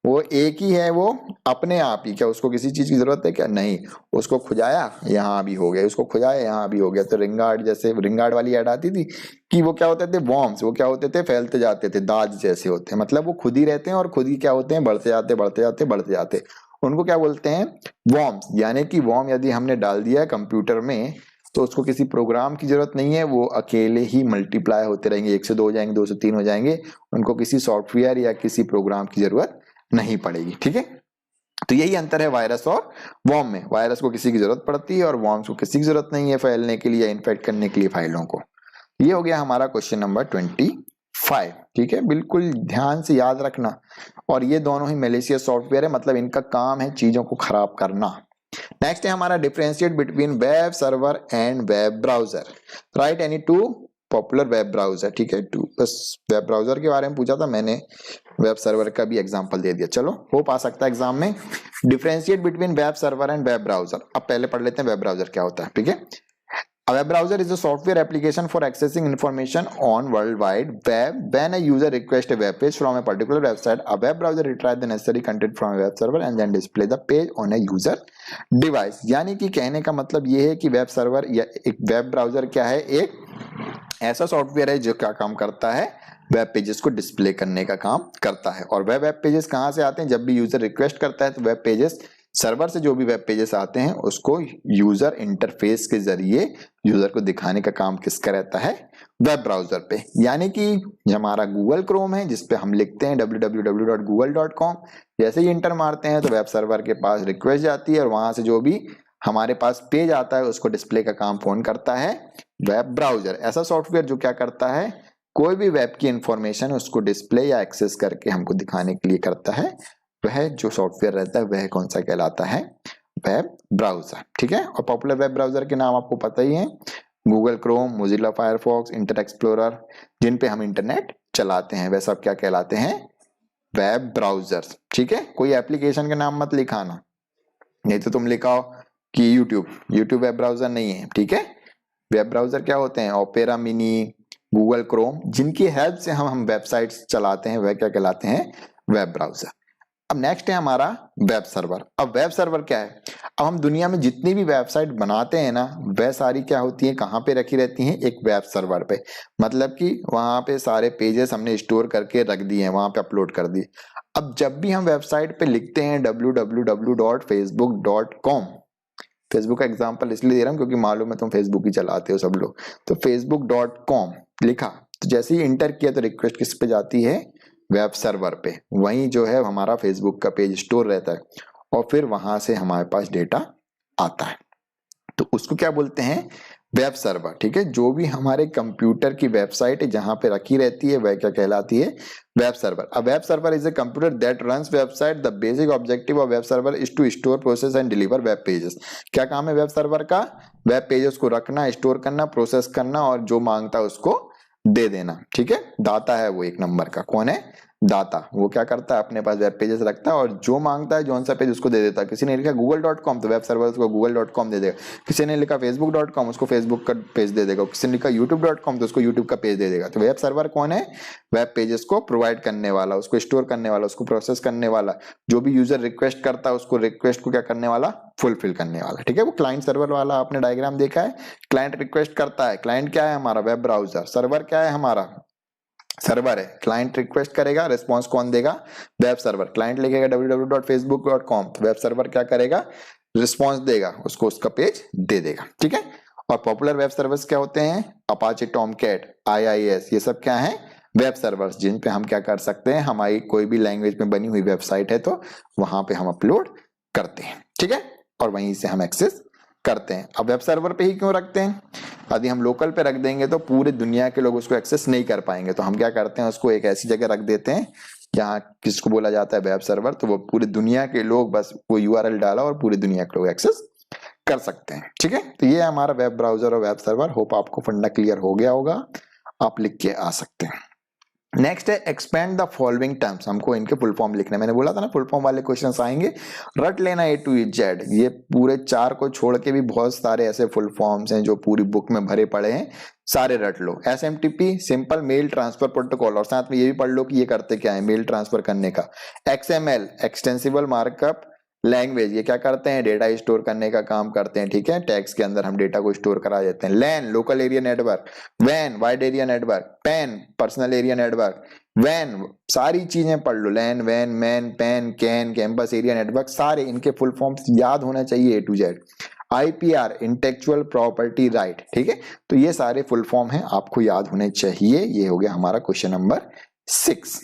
वो एक ही है, वो अपने आप ही, क्या उसको किसी चीज की जरूरत है क्या, नहीं, उसको खुजाया यहाँ भी हो गया, उसको खुजाया यहाँ भी हो गया। तो रिंगार्ड, जैसे रिंगार्ड वाली ऐड आती थी कि वो क्या होते थे वॉर्म्स, वो क्या होते थे फैलते जाते थे, दाज जैसे होते हैं, मतलब वो खुद ही रहते हैं और खुद ही क्या होते हैं, बढ़ते जाते बढ़ते जाते बढ़ते जाते, उनको क्या बोलते हैं वॉर्म्स। यानी कि वॉर्म यदि हमने डाल दिया है कंप्यूटर में तो उसको किसी प्रोग्राम की जरूरत नहीं है, वो अकेले ही मल्टीप्लाई होते रहेंगे, 1 से 2 हो जाएंगे, 2 से 3 हो जाएंगे, उनको किसी सॉफ्टवेयर या किसी प्रोग्राम की जरूरत नहीं पड़ेगी, ठीक है। तो यही अंतर है वायरस और वॉर्म में। वायरस को किसी की जरूरत पड़ती है और वॉर्म्स को किसी की जरूरत नहीं है फैलने के लिए, इन्फेक्ट करने के लिए फाइलों को। ये हो गया हमारा क्वेश्चन नंबर 25। ठीक है, बिल्कुल ध्यान से याद रखना। और ये दोनों ही मैलिशियस सॉफ्टवेयर है, मतलब इनका काम है चीजों को खराब करना। नेक्स्ट है हमारा differentiate between web server and web browser, right any two popular web browser. ठीक है, बस वेब ब्राउजर के बारे में पूछा था मैंने, वेब सर्वर का भी एग्जांपल दे दिया। चलो, हो पा सकता है एग्जाम में। Differentiate between web server and web browser. अब पहले पढ़ लेते हैं वेब ब्राउजर क्या होता है। ठीक है, a web browser is a software application for accessing information on world wide web. When a user requests a web page from a particular website, a web browser retrieves the necessary content from a web server and then display the page on a user device. यानी कि कहने का मतलब ये है कि web server या एक वेब ब्राउजर क्या है, एक ऐसा सॉफ्टवेयर है जो क्या काम करता है, वेब पेजेस को डिस्प्ले करने का काम करता है। और वेब पेजेस कहाँ से आते हैं, जब भी यूजर रिक्वेस्ट करता है तो वेब पेजेस सर्वर से जो भी वेब पेजेस आते हैं उसको यूजर इंटरफेस के जरिए यूजर को दिखाने का काम किसका रहता है, वेब ब्राउजर पे। यानी कि हमारा गूगल क्रोम है जिसपे हम लिखते हैं www.google.com, जैसे ही इंटर मारते हैं तो वेब सर्वर के पास रिक्वेस्ट जाती है और वहां से जो भी हमारे पास पेज आता है उसको डिस्प्ले का काम कौन करता है, वेब ब्राउजर। ऐसा सॉफ्टवेयर जो क्या करता है, कोई भी वेब की इंफॉर्मेशन उसको डिस्प्ले या एक्सेस करके हमको दिखाने के लिए करता है, वह जो सॉफ्टवेयर रहता है वह कौन सा कहलाता है, वेब ब्राउजर। ठीक है, और पॉपुलर वेब ब्राउजर के नाम आपको पता ही है, Google Chrome, Mozilla Firefox, Internet Explorer, जिन पे हम इंटरनेट चलाते हैं वह सब क्या कहलाते हैं, वेब ब्राउजर्स। ठीक है, कोई एप्लीकेशन का नाम मत लिखाना, नहीं तो तुम लिखाओ कि यूट्यूब वेब ब्राउजर नहीं है। ठीक है, वेब ब्राउजर क्या होते हैं, ओपेरा मिनी, गूगल क्रोम, जिनकी हेल्प से हम वेबसाइट्स चलाते हैं वह क्या कहलाते हैं, वेब ब्राउजर। अब नेक्स्ट है हमारा वेब सर्वर। अब वेब सर्वर क्या है, अब हम दुनिया में जितनी भी वेबसाइट बनाते हैं ना वह सारी क्या होती है, कहाँ पे रखी रहती हैं, एक वेब सर्वर पे। मतलब कि वहां पे सारे पेजेस हमने स्टोर करके रख दिए हैं, वहां पे अपलोड कर दिए। अब जब भी हम वेबसाइट पे लिखते हैं www.facebook.com, फेसबुक का एग्जाम्पल इसलिए दे रहा हूँ क्योंकि मालूम है तुम फेसबुक ही चलाते हो सब लोग, तो facebook.com लिखा तो जैसे ही इंटर किया तो रिक्वेस्ट किस पे जाती है, वेब सर्वर पे। वहीं जो है हमारा फेसबुक का पेज स्टोर रहता है और फिर वहां से हमारे पास डेटा आता है, तो उसको क्या बोलते हैं, वेब सर्वर। ठीक है, जो भी हमारे कंप्यूटर की वेबसाइट है जहां पे रखी रहती है वह क्या कहलाती है, web server. A web server is a computer that runs website. The basic objective of web server is to store, process and deliver web pages. क्या काम है वेब सर्वर का, वेब पेजेस को रखना, स्टोर करना, प्रोसेस करना और जो मांगता है उसको दे देना। ठीक है, दाता है वो, एक नंबर का कौन है, दाता। वो क्या करता है, अपने पास वेब पेजेस रखता है और जो मांगता है जौन सा पेज उसको दे देता है। किसी ने लिखा google.com तो वेब सर्वर उसको google.com दे देगा, किसी ने लिखा facebook.com उसको facebook का पेज दे देगा, किसी ने लिखा youtube.com तो उसको youtube का पेज दे देगा। तो वेब सर्वर कौन है, वेब पेजेस को प्रोवाइड करने वाला, उसको स्टोर करने वाला, उसको प्रोसेस करने वाला, जो भी यूजर रिक्वेस्ट करता है उसको रिक्वेस्ट को क्या करने वाला, फुलफिल करने वाला। ठीक है, वो क्लाइंट सर्वर वाला आपने डायग्राम देखा है, क्लाइंट रिक्वेस्ट करता है, क्लाइंट क्या है हमारा, वेब ब्राउजर। सर्वर क्या है हमारा, सर्वर है। क्लाइंट रिक्वेस्ट करेगा, रिस्पांस कौन देगा, वेब सर्वर। क्लाइंट लिखेगा www.facebook.com तो वेब सर्वर क्या करेगा, रिस्पांस देगा, उसको उसका पेज दे देगा। ठीक है, और पॉपुलर वेब सर्वर्स क्या होते हैं, अपाचे, टॉमकैट, IIS, ये सब क्या है, वेब सर्वर्स, जिन पे हम क्या कर सकते हैं, हमारी कोई भी लैंग्वेज में बनी हुई वेबसाइट है तो वहां पे हम अपलोड करते हैं। ठीक है, और वहीं से हम एक्सेस करते हैं। अब वेब सर्वर पे ही क्यों रखते हैं, यदि हम लोकल पे रख देंगे तो पूरे दुनिया के लोग उसको एक्सेस नहीं कर पाएंगे, तो हम क्या करते हैं, उसको एक ऐसी जगह रख देते हैं जहाँ किसको बोला जाता है, वेब सर्वर। तो वो पूरी दुनिया के लोग बस वो URL डाला और पूरी दुनिया के लोग एक्सेस कर सकते हैं। ठीक है, तो ये हमारा वेब ब्राउजर और वेब सर्वर। होप आपको फंडा क्लियर हो गया होगा, आप लिख के आ सकते हैं। नेक्स्ट है एक्सपेंड द फॉलोइंग टर्म्स। हमको इनके फुल फॉर्म लिखना है, मैंने बोला था ना फुल फॉर्म वाले क्वेश्चंस आएंगे, रट लेना A to Z। ये पूरे 4 को छोड़ के भी बहुत सारे ऐसे फुल फॉर्म्स हैं जो पूरी बुक में भरे पड़े हैं, सारे रट लो। SMTP simple mail transfer protocol, और साथ में ये भी पढ़ लो कि ये करते क्या है, मेल ट्रांसफर करने का। XML एक्सटेंसिबल मार्कअप लैंग्वेज, ये क्या करते हैं, डेटा स्टोर करने का काम करते हैं। ठीक है, टैग्स के अंदर हम डेटा को स्टोर करा देते हैं। LAN local area network, WAN wide area network, PAN personal area network, WAN सारी चीजें पढ़ लो, LAN WAN MAN PAN CAN campus area network, सारे इनके फुल फॉर्म्स याद होना चाहिए A to Z। IPR intellectual property right. ठीक है, तो ये सारे फुल फॉर्म हैं, आपको याद होने चाहिए। ये हो गया हमारा क्वेश्चन नंबर 6।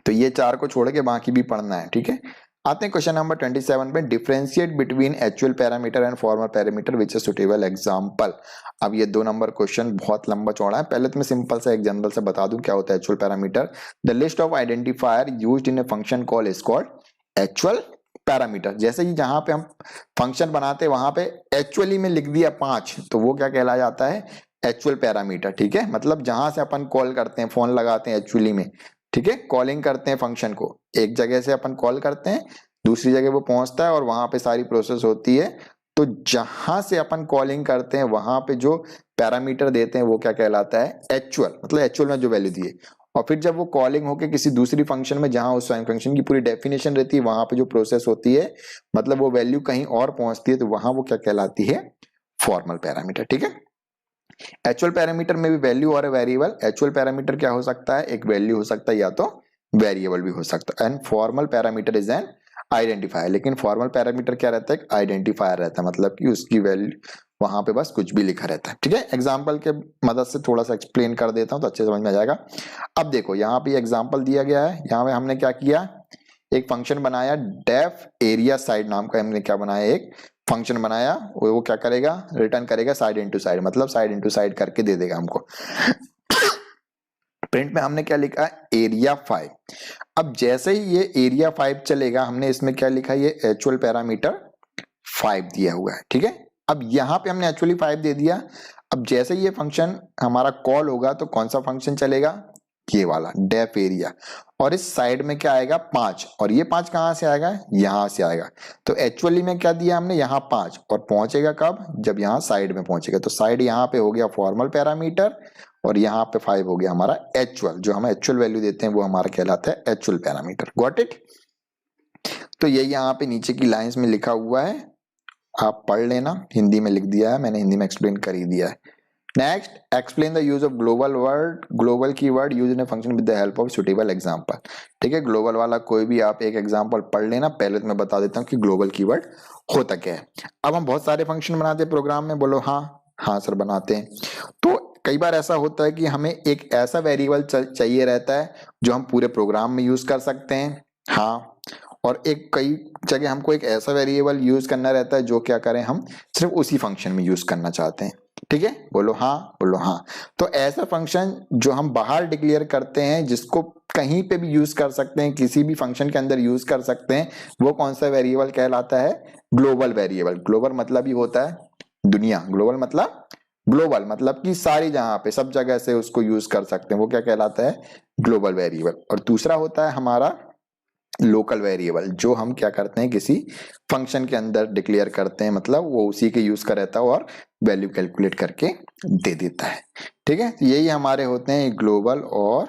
तो ये 4 को छोड़ के बाकी भी पढ़ना है। ठीक है, आते हैं क्वेश्चन नंबर 27 पे, differentiate between actual parameter and formal parameter which is suitable example. अब ये 2 नंबर क्वेश्चन बहुत लंबा चौड़ा है, पहले तो मैं सिंपल सा एक जनरल से बता दूं क्या होता है actual parameter. The list of identifier used in a function call is called actual parameter. जैसे ही जहां पे हम फंक्शन बनाते हैं वहां पे एक्चुअली में लिख दिया 5, तो वो क्या कहला जाता है, एक्चुअल पैरामीटर। ठीक है, मतलब जहां से अपन कॉल करते हैं, फोन लगाते हैं एक्चुअली में, ठीक है, कॉलिंग करते हैं फंक्शन को, एक जगह से अपन कॉल करते हैं दूसरी जगह वो पहुंचता है और वहां पे सारी प्रोसेस होती है। तो जहां से अपन कॉलिंग करते हैं वहां पे जो पैरामीटर देते हैं वो क्या कहलाता है, एक्चुअल, मतलब एक्चुअल में जो वैल्यू दिए। और फिर जब वो कॉलिंग होके किसी दूसरी फंक्शन में जहां उस फंक्शन की पूरी डेफिनेशन रहती है वहां पे जो प्रोसेस होती है, मतलब वो वैल्यू कहीं और पहुंचती है, तो वहां वो क्या कहलाती है, फॉर्मल पैरामीटर। ठीक है, एक्चुअल पैरामीटर में भी वैल्यू और वेरिएबल। एक्चुअल पैरामीटर क्या हो सकता है, एक वैल्यू हो सकता है या तो वेरिएबल भी हो सकता है। And formal parameter is an identifier. लेकिन फॉर्मल पैरामीटर क्या रहता है, आइडेंटिफायर रहता है, मतलब कि उसकी वैल्यू वहां पे बस कुछ भी लिखा रहता है। ठीक है, एग्जांपल के मदद से थोड़ा सा एक्सप्लेन कर देता हूं तो अच्छे समझ में आ जाएगा। अब देखो यहाँ पे एग्जांपल दिया गया है, यहाँ पे हमने क्या किया, एक फंक्शन बनाया डेफ एरिया साइड नाम का, हमने क्या बनाया, एक फंक्शन बनाया, वो क्या करेगा, रिटर्न करेगा साइड इनटू साइड, मतलब साइड इनटू साइड करके दे देगा हमको। प्रिंट में हमने क्या लिखा है, एरिया 5। अब जैसे ही ये एरिया 5 चलेगा, हमने इसमें क्या लिखा है, ये एक्चुअल पैरामीटर 5 दिया हुआ है। ठीक है, अब यहां पे हमने एक्चुअली 5 दे दिया। अब जैसे ही ये फंक्शन हमारा कॉल होगा तो कौन सा फंक्शन चलेगा, ये वाला डेफ एरिया, और इस साइड में क्या आएगा, 5, और ये 5 कहां से आएगा, यहां से आएगा। तो एक्चुअली में क्या दिया हमने, यहाँ 5, और पहुंचेगा कब, जब यहाँ साइड में पहुंचेगा। तो साइड यहाँ पे हो गया फॉर्मल पैरामीटर, और यहाँ पे 5 हो गया हमारा एक्चुअल। जो हम एक्चुअल वैल्यू देते हैं वो हमारा कहलाता है एक्चुअल पैरामीटर। Got it. तो ये यहाँ पे नीचे की लाइंस में लिखा हुआ है, आप पढ़ लेना, हिंदी में लिख दिया है मैंने, हिंदी में एक्सप्लेन कर ही दिया है। Next, explain the use of global keyword use in a function with the help of suitable example. ठीक है, ग्लोबल वाला कोई भी आप एक एग्जांपल पढ़ लेना। पहले तो मैं बता देता हूँ कि ग्लोबल कीवर्ड होता क्या है। अब हम बहुत सारे फंक्शन बनाते हैं प्रोग्राम में, बोलो हाँ, हाँ सर बनाते हैं। तो कई बार ऐसा होता है कि हमें एक ऐसा वेरिएबल चाहिए रहता है जो हम पूरे प्रोग्राम में यूज कर सकते हैं, हाँ, और एक कई जगह हमको एक ऐसा वेरिएबल यूज करना रहता है जो क्या करें, हम सिर्फ उसी फंक्शन में यूज करना चाहते हैं। ठीक है, बोलो हाँ, बोलो हाँ। तो ऐसा फंक्शन जो हम बाहर डिक्लेयर करते हैं, जिसको कहीं पे भी यूज कर सकते हैं, किसी भी फंक्शन के अंदर यूज कर सकते हैं, वो कौन सा वेरिएबल कहलाता है, ग्लोबल वेरिएबल। ग्लोबल मतलब ही होता है दुनिया, ग्लोबल मतलब कि सारी जहां पे सब जगह से उसको यूज कर सकते हैं, वो क्या कहलाता है, ग्लोबल वेरिएबल। और दूसरा होता है हमारा लोकल वेरिएबल, जो हम क्या करते हैं, किसी फंक्शन के अंदर डिक्लेयर करते हैं, मतलब वो उसी के यूज का रहता है और वैल्यू कैलकुलेट करके दे देता है। ठीक है, यही हमारे होते हैं ग्लोबल और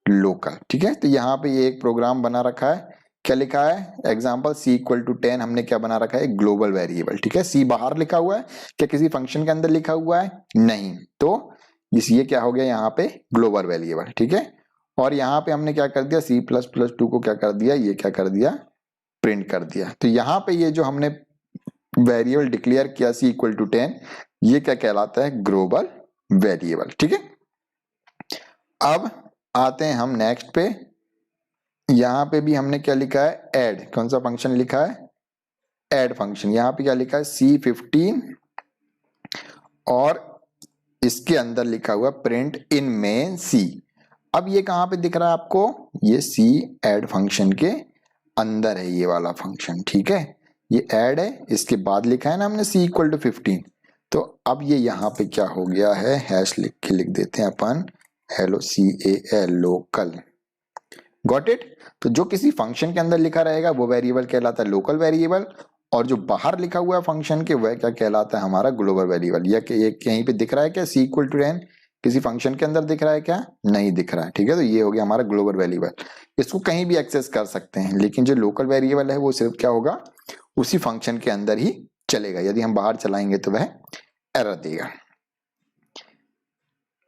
लोकल। ठीक है, तो यहाँ पे ये एक प्रोग्राम बना रखा है, क्या लिखा है, एग्जाम्पल c = 10, हमने क्या बना रखा है, ग्लोबल वेरिएबल। ठीक है, c बाहर लिखा हुआ है, क्या किसी फंक्शन के अंदर लिखा हुआ है, नहीं, तो ये क्या हो गया यहाँ पे, ग्लोबल वेरिएबल। ठीक है, और यहाँ पे हमने क्या कर दिया, C++2 को क्या कर दिया, ये क्या कर दिया, प्रिंट कर दिया। तो यहाँ पे ये जो हमने वेरिएबल डिक्लेयर किया c = 10, ये क्या कहलाता है, ग्लोबल वेरिएबल। ठीक है, अब आते हैं हम नेक्स्ट पे। यहाँ पे भी हमने क्या लिखा है, ऐड, कौन सा फंक्शन लिखा है, ऐड फंक्शन। यहाँ पे क्या लिखा है, C15, और इसके अंदर लिखा हुआ प्रिंट इन मेन C। अब ये कहां पे दिख रहा है आपको, ये C ऐड फंक्शन के अंदर है ये वाला फंक्शन। ठीक है, ये ऐड है, इसके बाद लिखा है ना हमने C = 15। तो अब ये यहाँ पे क्या हो गया है, हैश लिख के लिख देते हैं अपन, LOCAL, लोकल। Got it. तो जो किसी फंक्शन के अंदर लिखा रहेगा वो वेरिएबल कहलाता है लोकल वेरिएबल, और जो बाहर लिखा हुआ है फंक्शन के वह क्या कहलाता है, हमारा ग्लोबल वेरिएबल। या ये कहीं पे दिख रहा है क्या, C = 10 किसी फंक्शन के अंदर दिख रहा है क्या, नहीं दिख रहा है। ठीक है, तो ये हो गया हमारा ग्लोबल वेरिएबल, इसको कहीं भी एक्सेस कर सकते हैं। लेकिन जो लोकल वेरिएबल है वो सिर्फ क्या होगा, उसी फंक्शन के अंदर ही चलेगा, यदि हम बाहर चलाएंगे तो वह एरर देगा।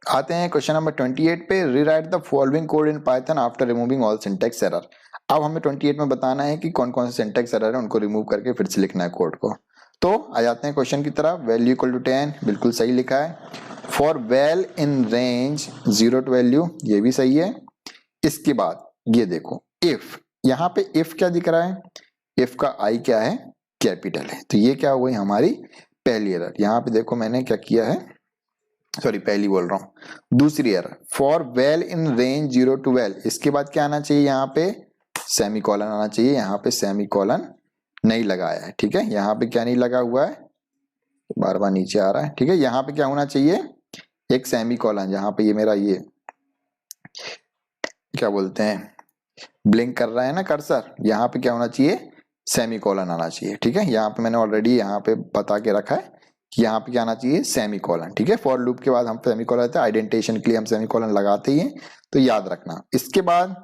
आते हैं क्वेश्चन नंबर 28 पे, rewrite the following code in Python after removing all syntax error. अब हमें 28 में बताना है कि कौन कौन से सिंटैक्स एरर है, उनको रिमूव करके फिर से लिखना है कोड को। तो आ जाते हैं क्वेश्चन की तरफ। वैल्यू = 10, बिल्कुल सही लिखा है। For well in range 0 to value, ये भी सही है। इसके बाद ये देखो, इफ यहाँ पे इफ क्या दिख रहा है, इफ का आई क्या है, कैपिटल है। तो ये क्या हुई हमारी पहली एरर। यहाँ पे देखो मैंने क्या किया है, सॉरी पहली बोल रहा हूं, दूसरी error, for well in range 0 to well, इसके बाद क्या आना चाहिए, यहाँ पे सेमीकोलन आना चाहिए। यहाँ पे सेमीकोलन नहीं लगाया है, ठीक है। यहाँ पे क्या नहीं लगा हुआ है, बार बार नीचे आ रहा है, ठीक है। यहाँ पे क्या होना चाहिए, एक सेमीकोलन, जहाँ पे ये मेरा ये क्या बोलते हैं ब्लिंक कर रहा है ना कर्सर, यहाँ पे क्या होना चाहिए, सेमीकोलन आना चाहिए, ठीक है। यहाँ पे मैंने ऑलरेडी यहाँ पे बता के रखा है कि यहाँ पे क्या आना चाहिए, सेमीकोलन, ठीक है। फॉर लूप के बाद हम सेमीकोलन लेते हैं, आइडेंटिफिकेशन के लिए हम सेमीकोलन लगाते ही हैं, तो याद रखना। इसके बाद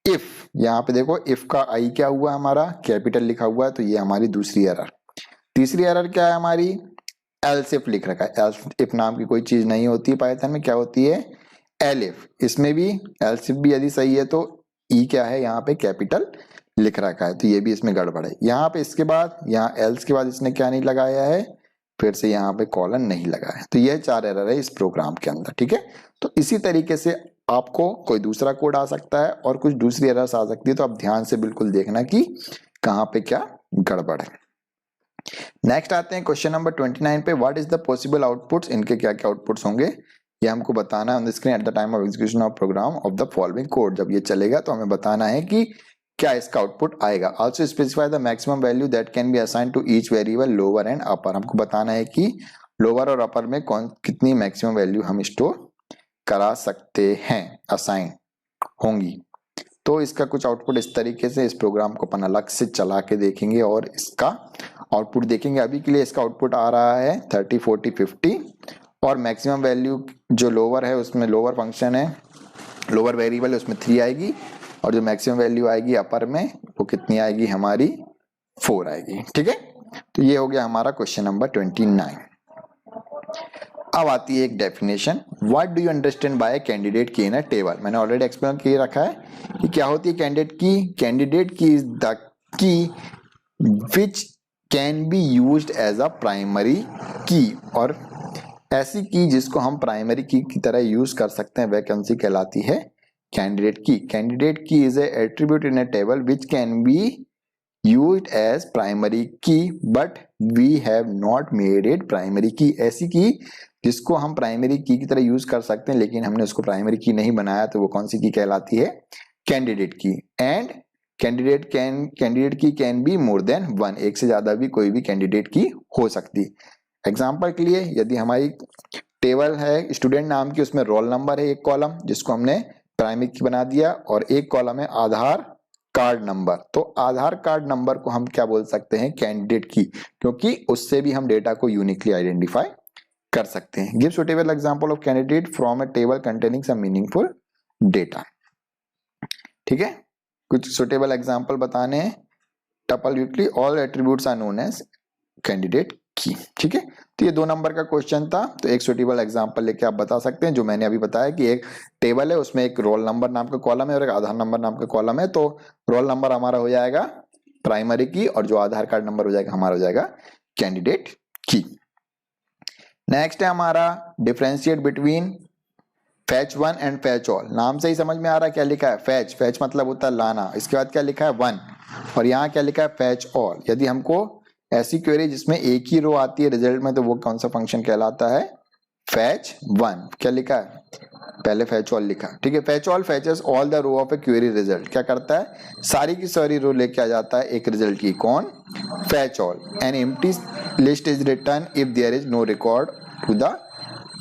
इफ, यहाँ पे देखो इफ का आई क्या हुआ हमारा, कैपिटल लिखा हुआ है, तो ये हमारी दूसरी एरर। तीसरी एरर क्या है हमारी, एल्स इफ लिख रखा है। एल्स इफ नाम की कोई चीज नहीं होती है पाइथन में, क्या होती है, एलिफ। इसमें भी एल्स इफ भी यदि सही है तो ई क्या है, यहाँ पे कैपिटल लिख रखा है, तो ये भी इसमें गड़बड़ है। यहाँ पे इसके बाद, यहाँ एल्स के बाद इसने क्या नहीं लगाया है, फिर से यहाँ पे कॉलन नहीं लगा है। तो ये 4 एरर है इस प्रोग्राम के अंदर, ठीक है। तो इसी तरीके से आपको कोई दूसरा कोड आ सकता है और कुछ दूसरी एरर्स आ सकती है, तो आप ध्यान से बिल्कुल देखना कि कहाँ पे क्या गड़बड़ है। नेक्स्ट आते हैं क्वेश्चन नंबर 29 पे, what is the possible outputs, इनके क्या क्या आउटपुट्स होंगे ये हमको बताना है on the screen at the time of execution of program of the following code. जब ये चलेगा तो हमें बताना है कि क्या इसका आउटपुट आएगा। Also specify the maximum value that can be assign to each variable lower and upper, हमको बताना है कि लोअर और अपर में कितनी मैक्सिमम वैल्यू हम स्टोर करा सकते हैं, असाइन होंगी। तो इसका कुछ आउटपुट इस तरीके से, इस प्रोग्राम को अपन अलग से चला के देखेंगे और इसका आउटपुट देखेंगे। अभी के लिए इसका आउटपुट आ रहा है 30, 40, 50, और मैक्सिमम वैल्यू जो लोअर है उसमें लोअर फंक्शन है, लोअर वेरिएबल है उसमें 3 आएगी, और जो मैक्सिमम वैल्यू आएगी अपर में वो कितनी आएगी हमारी, 4 आएगी, ठीक है। तो ये हो गया हमारा क्वेश्चन नंबर 29। अब आती है एक definition, what do you understand by candidate की इन अ टेबल। मैंने ऑलरेडी एक्सप्लेन किए रखा है कि क्या होती है कैंडिडेट की। कैंडिडेट की is the key which can be used as a primary key, और ऐसी की जिसको हम प्राइमरी की तरह यूज कर सकते हैं वह कौन सी कहलाती है, कैंडिडेट की। कैंडिडेट की is a attribute in a table which can B used as primary key but we have not made it primary key, ऐसी की जिसको हम प्राइमरी की तरह यूज कर सकते हैं लेकिन हमने उसको प्राइमरी की नहीं बनाया, तो वो कौन सी की कहलाती है, कैंडिडेट की। एंड कैंडिडेट की कैन बी मोर देन 1, एक से ज्यादा भी कोई भी कैंडिडेट की हो सकती। एग्जाम्पल के लिए यदि हमारी टेबल है स्टूडेंट नाम की, उसमें रोल नंबर है एक कॉलम जिसको हमने प्राइमरी की बना दिया, और एक कॉलम है आधार कार्ड नंबर, तो आधार कार्ड नंबर को हम क्या बोल सकते हैं, कैंडिडेट की, क्योंकि उससे भी हम डेटा को यूनिकली आइडेंटिफाई कर सकते हैं। Give suitable example of candidate from a table containing some meaningful data, ठीक है। कुछ सुटेबल एग्जांपल बताने हैं। Tuple weekly all attributes are known as candidate key, ठीक है। तो ये 2 नंबर का क्वेश्चन था, तो एक सुटेबल एग्जांपल लेके आप बता सकते हैं, जो मैंने अभी बताया कि एक टेबल है उसमें एक रोल नंबर नाम का कॉलम है और एक आधार नंबर नाम का कॉलम है, तो रोल नंबर हमारा हो जाएगा प्राइमरी की और जो आधार कार्ड नंबर हो जाएगा हमारा हो जाएगा कैंडिडेट की। नेक्स्ट है हमारा differentiate between fetch 1 and fetch all. नाम से ही समझ में आ रहा है क्या लिखा है, फैच, फैच मतलब होता है लाना, इसके बाद क्या लिखा है 1, और यहाँ क्या लिखा है फैच ऑल। यदि हमको ऐसी क्वेरी जिसमें एक ही रो आती है रिजल्ट में, तो वो कौन सा फंक्शन कहलाता है, फैच 1। क्या लिखा है, पहले फैच ऑल लिखा, ठीक है। Fetch all fetches all the row of a query result, क्या करता है, सारी की सारी रो लेके आ जाता है एक रिजल्ट की, कौन, fetch all. An empty list is return if there is no record to the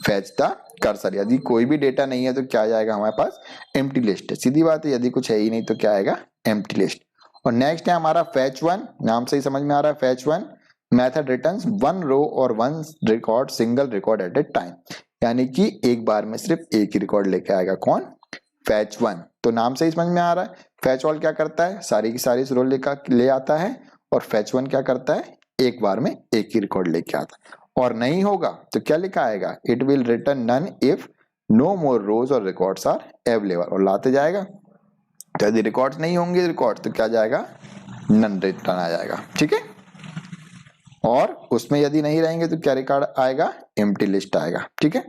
fetch the cursor. यदि कोई भी डेटा नहीं है तो क्या आ जाएगा हमारे पास, एम्प्टी लिस्ट है, सीधी बात है। यदि कुछ है ही नहीं तो क्या आएगा, एम्प्टी लिस्ट। और नेक्स्ट है हमारा फैच 1, नाम से ही समझ में आ रहा है फैच 1 मेथड रिटर्न्स 1 रो और 1 रिकॉर्ड, सिंगल रिकॉर्ड एट ए टाइम, यानी कि एक बार में सिर्फ एक ही रिकॉर्ड लेके आएगा, कौन, फैच 1। तो नाम से ही समझ में आ रहा है फैच ऑल क्या करता है, सारी की सारी रो ले आता है, और फैच 1 क्या करता है, एक बार में एक ही रिकॉर्ड लेके आता है। और नहीं होगा तो क्या लिखा आएगा, it will return none if no more rows और रिकॉर्ड्स आर अवेलेबल, और लाते जाएगा। तो यदि रिकॉर्ड्स नहीं होंगे रिकॉर्ड तो क्या जाएगा, नन रिटर्न आ जाएगा, ठीक है। और उसमें यदि नहीं रहेंगे तो क्या रिकॉर्ड आएगा, एम्प्टी लिस्ट आएगा, ठीक है।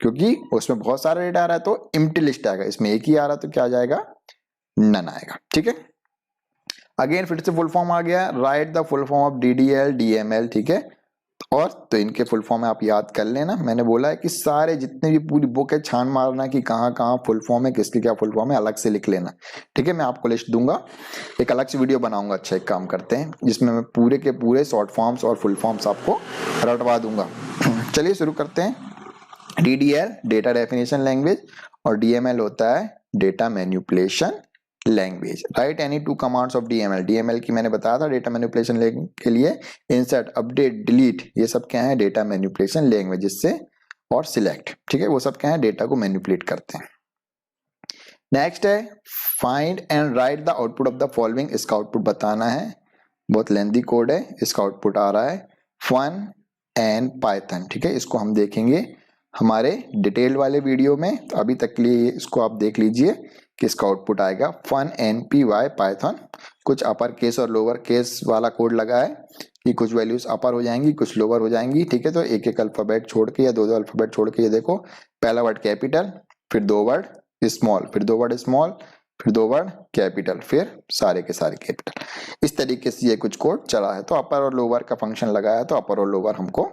क्योंकि उसमें बहुत सारा डेटा आ रहा है तो एम्प्टी लिस्ट आएगा, इसमें एक ही आ रहा है तो क्या आ जाएगा, नन आएगा, ठीक है। अगेन फिर से फुल फॉर्म आ गया, right the full form of DDL DML, ठीक है। और तो इनके फुल फॉर्म आप याद कर लेना, मैंने बोला है कि सारे जितने भी पूरी बुक है छान मारना कि कहाँ कहाँ फुल फॉर्म है, किसके क्या फुल फॉर्म है, अलग से लिख लेना, ठीक है। मैं आपको लिस्ट दूंगा, एक अलग से वीडियो बनाऊंगा। अच्छा एक काम करते हैं जिसमें मैं पूरे के पूरे शॉर्ट फॉर्म्स और फुल फॉर्म्स आपको रटवा दूंगा। चलिए शुरू करते हैं। DDL डेटा डेफिनेशन लैंग्वेज और DML होता है data manipulation language. Right any two commands of DML। DML की मैंने बताया था डेटा मैनिपुलेशन के लिए इंसर्ट, अपडेट, डिलीट, ये सब क्या है डेटा मैनिपुलेशन लैंग्वेज से, और सिलेक्ट, ठीक है, वो सब क्या है डेटा को मैनिपुलेट करते हैं। नेक्स्ट है find and right the output of the following. इसका आउटपुट बताना है, बहुत लेंथी कोड है। इसका आउटपुट आ रहा है फन एंड पाइथन, ठीक है। इसको हम देखेंगे हमारे डिटेल वाले वीडियो में, तो अभी तक के लिए इसको आप देख लीजिए कि इसका आउटपुट आएगा फन NPY पाइथन। कुछ अपर केस और लोअर केस वाला कोड लगा है कि कुछ वैल्यूज अपर हो जाएंगी कुछ लोअर हो जाएंगी, ठीक है। तो एक एक अल्फाबेट छोड़ के या दो दो अल्फाबेट छोड़ के, ये देखो पहला वर्ड कैपिटल, फिर दो वर्ड स्मॉल, फिर दो वर्ड स्मॉल, फिर दो वर्ड कैपिटल, फिर सारे के सारे कैपिटल। इस तरीके से ये कुछ कोड चला है। तो अपर और लोअर का फंक्शन लगाया, तो अपर और लोअर हमको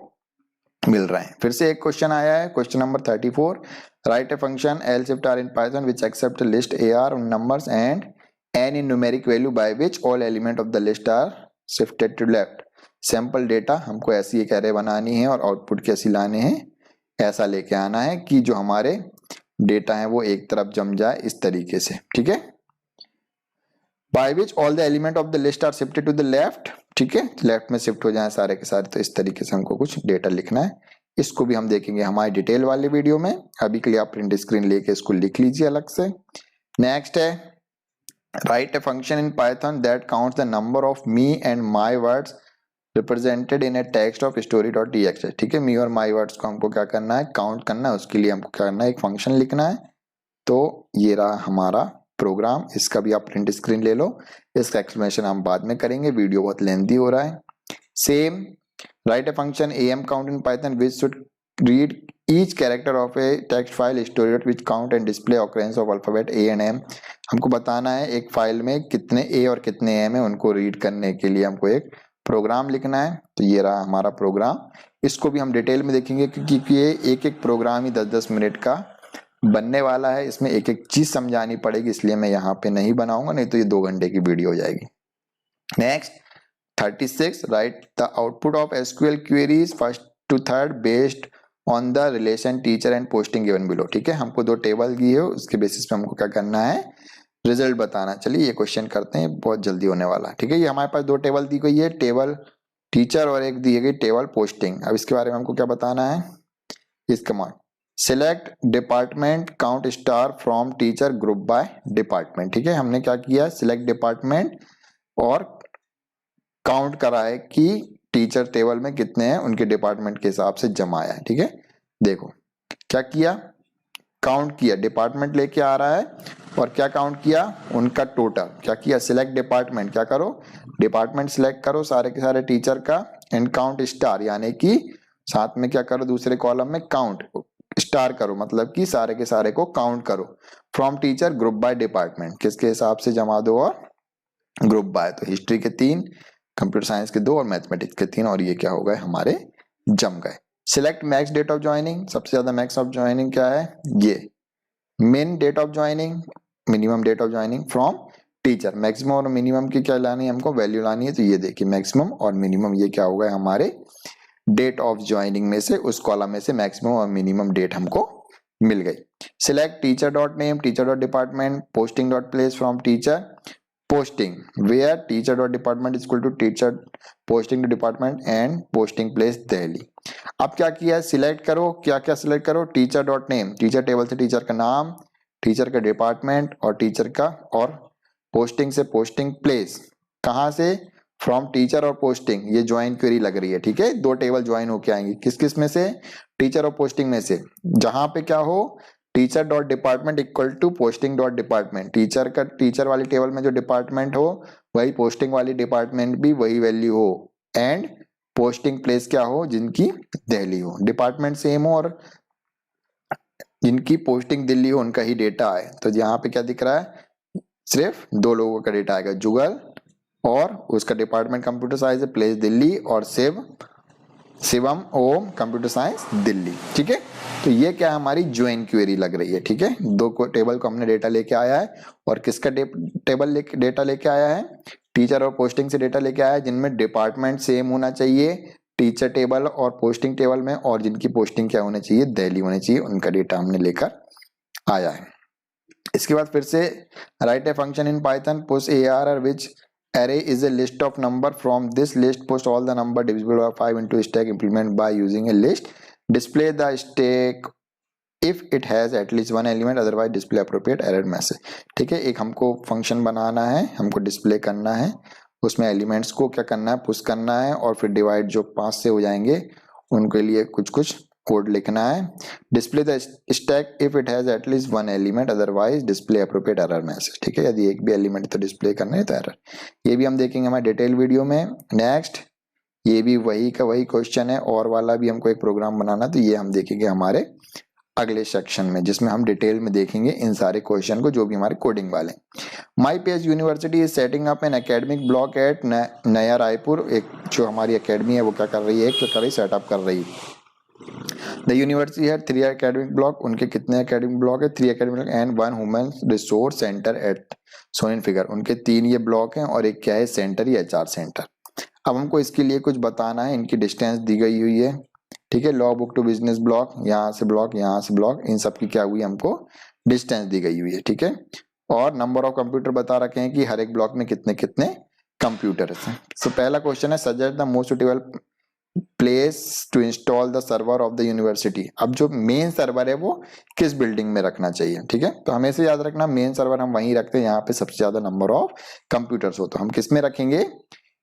मिल रहा है। फिर से एक क्वेश्चन आया है, question number 34। Right a function else if tar in Python which accept list AR on numbers and n in numeric value by which all element of the list are shifted to left। Sample data हमको ऐसी एक array बनानी है और output कैसी लाने हैं, ऐसा लेके आना है कि जो हमारे डेटा है वो एक तरफ जम जाए इस तरीके से, ठीक है। By which all the element of the list are shifted to the left, ठीक है, लेफ्ट में शिफ्ट हो जाए सारे के सारे। तो इस तरीके से हमको कुछ डेटा लिखना है, इसको भी हम देखेंगे हमारे डिटेल वाले वीडियो में। अभी के लिए आप प्रिंट स्क्रीन लेके इसको लिख लीजिए अलग से। नेक्स्ट है write a function in Python that counts the number of me and my words represented in A text of story.txt, ठीक है। मी और माई वर्ड्स को हमको क्या करना है, काउंट करना है। उसके लिए हमको क्या करना है, एक फंक्शन लिखना है। तो ये रहा हमारा प्रोग्राम, इसका भी आप प्रिंट स्क्रीन ले लो, इसका एक्सप्लेनेशन हम बाद में करेंगे, वीडियो बहुत लेंथी हो रहा है। Same right a function am count in python which should read each character of a text file story which count and display occurrence of alphabet a and m। हमको बताना है एक फाइल में कितने a और कितने m है, उनको रीड करने के लिए हमको एक प्रोग्राम लिखना है। तो ये रहा हमारा प्रोग्राम, इसको भी हम डिटेल में देखेंगे क्योंकि ये एक एक प्रोग्राम ही 10-10 मिनट का बनने वाला है। इसमें एक एक चीज समझानी पड़ेगी, इसलिए मैं यहाँ पे नहीं बनाऊंगा, नहीं तो ये 2 घंटे की वीडियो हो जाएगी। Next 36 write the output of SQL queries first to third based on the relation teacher and posting given below, ठीक है। हमको 2 टेबल दिए हो, उसके बेसिस पे हमको क्या करना है, रिजल्ट बताना। चलिए ये क्वेश्चन करते हैं, बहुत जल्दी होने वाला, ठीक है। ये हमारे पास 2 टेबल दी गई है, टेबल टीचर और एक दी गई टेबल पोस्टिंग। अब इसके बारे में हमको क्या बताना है, इस command select department count star from teacher group by department, ठीक है। हमने क्या किया, सिलेक्ट डिपार्टमेंट और काउंट करा है कि टीचर टेबल में कितने हैं, उनके डिपार्टमेंट के हिसाब से जमाया है, ठीक है। देखो क्या किया, काउंट किया, डिपार्टमेंट लेके आ रहा है और क्या काउंट किया, उनका टोटल। क्या किया, सिलेक्ट डिपार्टमेंट, क्या करो डिपार्टमेंट सिलेक्ट करो सारे के सारे टीचर का, एंड काउंट स्टार यानी कि साथ में क्या करो, दूसरे कॉलम में काउंट स्टार करो, मतलब कि सारे के सारे को काउंट करो। From teacher group by department, किसके हिसाब से जमा दो और ग्रुप बाय, तो हिस्ट्री के 3, कंप्यूटर साइंस के 2 और मैथमेटिक्स के 3, और ये क्या हो गए हमारे जम गए। Select max date of joining, सबसे ज्यादा मैक्स ऑफ ज्वाइनिंग क्या है, ये min date of joining, minimum date of joining from teacher. Maximum और मिनिमम की क्या लानी है, हमको वैल्यू लानी है। तो ये देखिए मैक्सिमम और मिनिमम ये क्या हो गए हमारे डेट ऑफ ज्वाइनिंग में से, उस कॉलम में से मैक्सिमम और मिनिमम डेट हमको मिल गई। Select teacher dot name, teacher dot department, posting dot place from teacher, posting where teacher dot department equal to teacher posting to department and posting place Delhi. अब क्या किया, सिलेक्ट करो, क्या क्या सिलेक्ट करो, teacher dot name, teacher table से teacher का नाम, टीचर का डिपार्टमेंट और टीचर का, और पोस्टिंग से पोस्टिंग प्लेस, कहां से, फ्रॉम टीचर और पोस्टिंग। ये ज्वाइन क्वेरी लग रही है, ठीक है। 2 टेबल ज्वाइन होके आएंगी, किस किस में से, टीचर और पोस्टिंग में से। जहां पे क्या हो, teacher dot department equal to posting dot department, teacher का टीचर वाली टेबल में जो डिपार्टमेंट हो वही पोस्टिंग वाली डिपार्टमेंट भी वही वैल्यू हो, एंड पोस्टिंग प्लेस क्या हो, जिनकी दिल्ली हो। डिपार्टमेंट सेम हो और जिनकी पोस्टिंग दिल्ली हो उनका ही डेटा आए। तो यहाँ पे क्या दिख रहा है, सिर्फ 2 लोगों का डेटा आएगा, जुगल और उसका डिपार्टमेंट कंप्यूटर साइंस है, प्लेस दिल्ली, और शिवम ओम कंप्यूटर साइंस दिल्ली। ठीक है, तो ये क्या हमारी ज्वाइन क्वेरी लग रही है। ठीक है, दो को टेबल को हमने डेटा लेके आया है, और किसका टेबल डेटा लेके आया है, टीचर और पोस्टिंग से डेटा लेके आया है, जिनमें डिपार्टमेंट सेम होना चाहिए टीचर टेबल और पोस्टिंग टेबल में, और जिनकी पोस्टिंग क्या होनी चाहिए, दिल्ली होनी चाहिए, उनका डेटा हमने लेकर आया है। इसके बाद फिर से right a function in Python push ARR which array is a list of number, from this list post all the number divisible by 5 into stack, implement by using a list, display the stack if it has at least one element, otherwise display appropriate error message। ठीक है, एक हमको function बनाना है, हमको display करना है, उसमें elements को क्या करना है, पुश करना है, और फिर डिवाइड जो 5 से हो जाएंगे उनके लिए कुछ कुछ कोड लिखना है। Display the stack if it has at least one element, otherwise display appropriate error message. ठीक है, यदि एक भी एलिमेंट तो डिस्प्ले करना है तो एरर। ये भी हम देखेंगे हमारे डिटेल वीडियो में। नेक्स्ट, ये भी वही का वही क्वेश्चन है, और वाला भी हमको एक प्रोग्राम बनाना, तो ये हम देखेंगे हमारे अगले सेक्शन में, जिसमें हम डिटेल में देखेंगे इन सारे क्वेश्चन को जो भी हमारे कोडिंग वाले। My page university is setting up an academic block at Naya Raipur. एक जो हमारी एकेडमी है वो क्या कर रही है, एक तो कर रही सेटअप कर रही है। द यूनिवर्सिटी है 3 एकेडमिक ब्लॉक, उनके कितने एकेडमिक ब्लॉक है, 3 academic and 1 human resource centre at shown in figure. उनके 3 ये ब्लॉक हैं, और एक क्या है, सेंटर या HR सेंटर। अब हमको इसके लिए कुछ बताना है, इनकी डिस्टेंस दी गई हुई है। ठीक है, law book to business block, यहाँ से ब्लॉक, यहाँ से ब्लॉक, इन सब की क्या हुई, हमको डिस्टेंस दी गई हुई है। ठीक है, और नंबर ऑफ कंप्यूटर बता रखे हैं कि हर एक ब्लॉक में कितने कितने कंप्यूटर्स हैं। तो पहला क्वेश्चन है, suggest the most suitable place to install the server of the university. अब जो मेन सर्वर है वो किस बिल्डिंग में रखना चाहिए। ठीक है, तो हमेशा याद रखना मेन सर्वर हम वहीं रखते हैं, यहाँ पे सबसे ज्यादा नंबर ऑफ कंप्यूटर्स हो, तो हम किस में रखेंगे,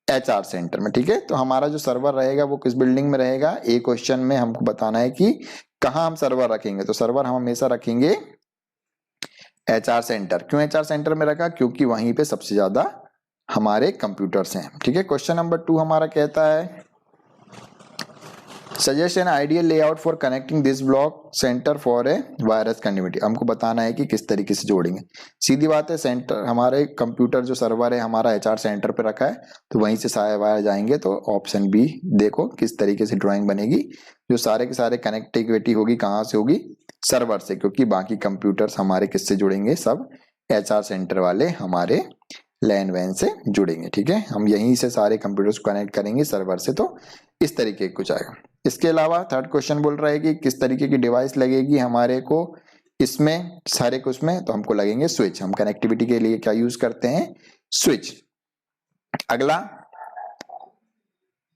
HR सेंटर में। ठीक है, तो हमारा जो सर्वर रहेगा वो किस बिल्डिंग में रहेगा, एक क्वेश्चन में हमको बताना है कि कहाँ हम सर्वर रखेंगे। तो सर्वर हम हमेशा रखेंगे HR सेंटर। क्यों HR सेंटर में रखा, क्योंकि वहीं पे सबसे ज्यादा हमारे कंप्यूटर्स हैं। ठीक है, क्वेश्चन नंबर 2 हमारा कहता है, suggest an ideal layout for connecting this block centre for a virus connectivity. हमको बताना है कि किस तरीके से जोड़ेंगे। सीधी बात है, सेंटर हमारे कंप्यूटर जो सर्वर है हमारा HR सेंटर पे रखा है, तो वहीं से सारे वायर जाएंगे। तो ऑप्शन बी देखो किस तरीके से ड्राइंग बनेगी, जो सारे के सारे कनेक्टिविटी होगी कहाँ से होगी, सर्वर से, क्योंकि बाकी कंप्यूटर्स हमारे किससे जुड़ेंगे, सब HR सेंटर वाले हमारे लैन वैन से जुड़ेंगे। ठीक है, हम यहीं से सारे कंप्यूटर्स को कनेक्ट करेंगे सर्वर से, तो इस तरीके कुछ आएगा। इसके अलावा थर्ड क्वेश्चन बोल रहा है कि किस तरीके की डिवाइस लगेगी हमारे को इसमें, सारे को उसमें, तो हमको लगेंगे स्विच। हम कनेक्टिविटी के लिए क्या यूज करते हैं, स्विच। अगला,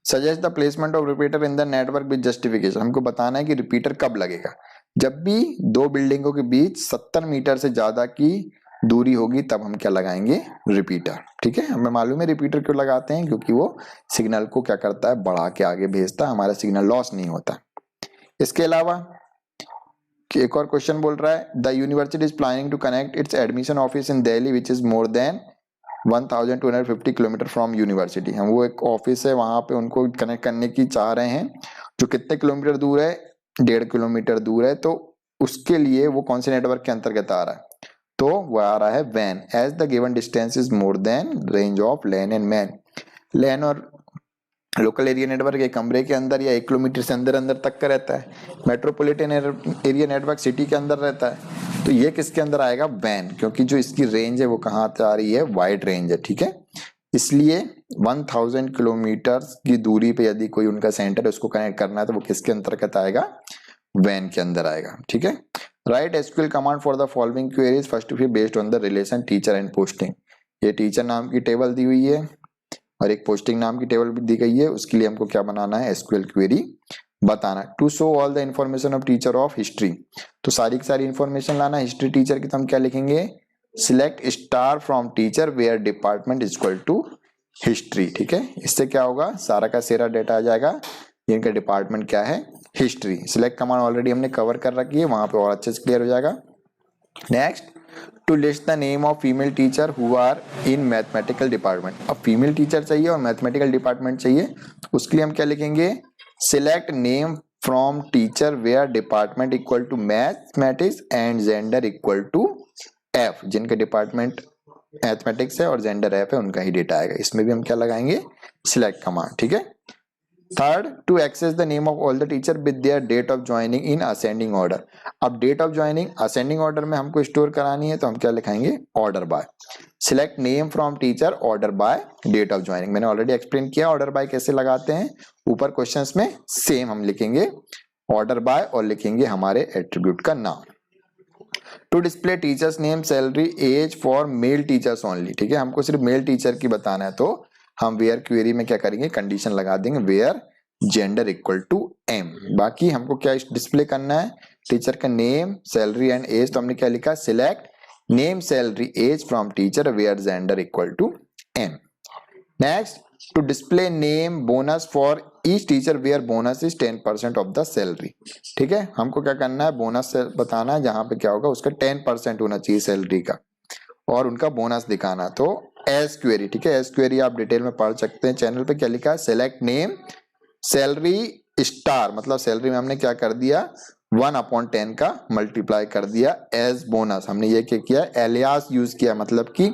suggest the placement of repeater in the network with justification. हमको बताना है कि रिपीटर कब लगेगा, जब भी दो बिल्डिंगों के बीच 70 मीटर से ज्यादा की दूरी होगी, तब हम क्या लगाएंगे, रिपीटर। ठीक है, हमें मालूम है रिपीटर क्यों लगाते हैं, क्योंकि वो सिग्नल को क्या करता है, बढ़ा के आगे भेजता है, हमारा सिग्नल लॉस नहीं होता। इसके अलावा एक और क्वेश्चन बोल रहा है, the university is planning to connect its admission office in Delhi which is more than 1250 kilometre from university. हम वो एक ऑफिस है वहां पे उनको कनेक्ट करने की चाह रहे हैं, जो कितने किलोमीटर दूर है, 1.5 किलोमीटर दूर है। तो उसके लिए वो कौन से नेटवर्क के अंतर्गत आ रहा है, तो वो आ रहा है वैन। As the given distance is more than range of LAN and MAN. LAN और लोकल एरिया नेटवर्क एक कमरे के अंदर या 1 किलोमीटर से अंदर अंदर तक का रहता है। मेट्रोपॉलिटन एरिया नेटवर्क सिटी के अंदर रहता है। तो ये किसके अंदर आएगा, वैन, क्योंकि जो इसकी रेंज है वो कहाँ से आ रही है, वाइड रेंज है। ठीक है, इसलिए 1000 किलोमीटर की दूरी पे यदि कोई उनका सेंटर है उसको कनेक्ट करना है, तो वो किसके अंतर्गत आएगा, वैन के अंदर आएगा। ठीक है, write SQL command for the following queries first to be based on the relation teacher and posting. ये टीचर नाम की टेबल दी हुई है और एक पोस्टिंग नाम की टेबल भी दी गई है। उसके लिए हमको क्या बनाना है, एसक्यूएल क्वेरी बताना। To show all the information of teacher of history, तो सारी की सारी इंफॉर्मेशन लाना हिस्ट्री टीचर की। तो हम क्या लिखेंगे, select star from teacher where department is equal to history. ठीक है, इससे क्या होगा, सारा का सारा डेटा आ जाएगा, इनका डिपार्टमेंट क्या है, हिस्ट्री। सिलेक्ट कमांड ऑलरेडी हमने कवर कर रखी है, वहां पे और अच्छे से क्लियर हो जाएगा। Next, to list the name of female teacher who are in mathematical department. अब फीमेल टीचर चाहिए और मैथमेटिकल डिपार्टमेंट चाहिए, उसके लिए हम क्या लिखेंगे, select name from teacher where department equal to mathematics and gender equal to F, जिनके डिपार्टमेंट मैथमेटिक्स है और जेंडर ऐप है उनका ही डेटा आएगा। इसमें भी हम क्या लगाएंगे, सिलेक्ट कमांड, ठीक है। Third, to access the name of all the teacher with their date of joining in ascending order. अब date of joining ascending order में हमको स्टोर करानी है तो हम क्या लिखाएंगे, order by. Select name from teacher order by date of joining, मैंने ऑलरेडी एक्सप्लेन किया ऑर्डर बाय कैसे लगाते हैं, ऊपर क्वेश्चंस में सेम हम लिखेंगे ऑर्डर बाय और लिखेंगे हमारे एट्रीब्यूट का नाम। To display teachers name salary age for male teachers only, ठीक है, हमको सिर्फ मेल टीचर की बताना है तो हम वेयर क्वेरी में क्या करेंगे, कंडीशन लगा देंगे where gender equal to M. बाकी हमको क्या डिस्प्ले करना है, टीचर का नेम सैलरी एंड एज, तो हमने क्या लिखा, select name salary age from teacher where gender equal to M. Next, to display name bonus for each teacher where bonus is 10% of the salary, ठीक है, हमको क्या करना है, बोनस से बताना है जहां पे क्या होगा उसका 10% होना चाहिए सैलरी का और उनका बोनस दिखाना। तो एस क्वेरी, ठीक है, एस क्वेरी आप डिटेल में पढ़ सकते हैं चैनल पे, क्या लिखा है, सेलेक्ट नेम सैलरी स्टार, मतलब सैलरी में हमने क्या कर दिया 1/10 का मल्टीप्लाई कर दिया एज बोनस, हमने ये क्या किया, एलियास यूज किया, मतलब कि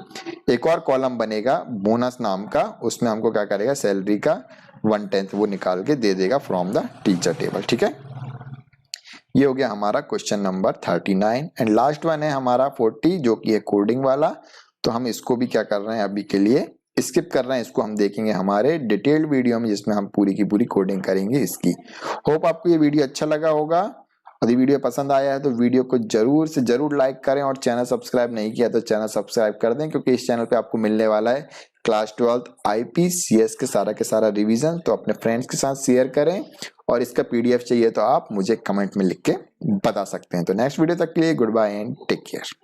एक और कॉलम बनेगा बोनस नाम का, उसमें हमको क्या करेगा सैलरी का 1/10 वो निकाल के दे देगा फ्रॉम द टीचर टेबल, ठीक है। ये हो गया हमारा question number 39 and last one है हमारा 40 जो कि है कोडिंग वाला। तो हम इसको भी क्या कर रहे हैं अभी के लिए स्किप कर रहे हैं, इसको हम देखेंगे हमारे डिटेल्ड वीडियो में जिसमें हम पूरी की पूरी कोडिंग करेंगे इसकी। होप आपको ये वीडियो अच्छा लगा होगा, यदि वीडियो पसंद आया है तो वीडियो को जरूर से जरूर लाइक करें और चैनल सब्सक्राइब नहीं किया तो चैनल सब्सक्राइब कर दें, क्योंकि इस चैनल पे आपको मिलने वाला है क्लास 12 IPCS के सारा रिवीजन। तो अपने फ्रेंड्स के साथ शेयर करें और इसका PDF चाहिए तो आप मुझे कमेंट में लिख के बता सकते हैं। तो नेक्स्ट वीडियो तक के लिए good bye and take care.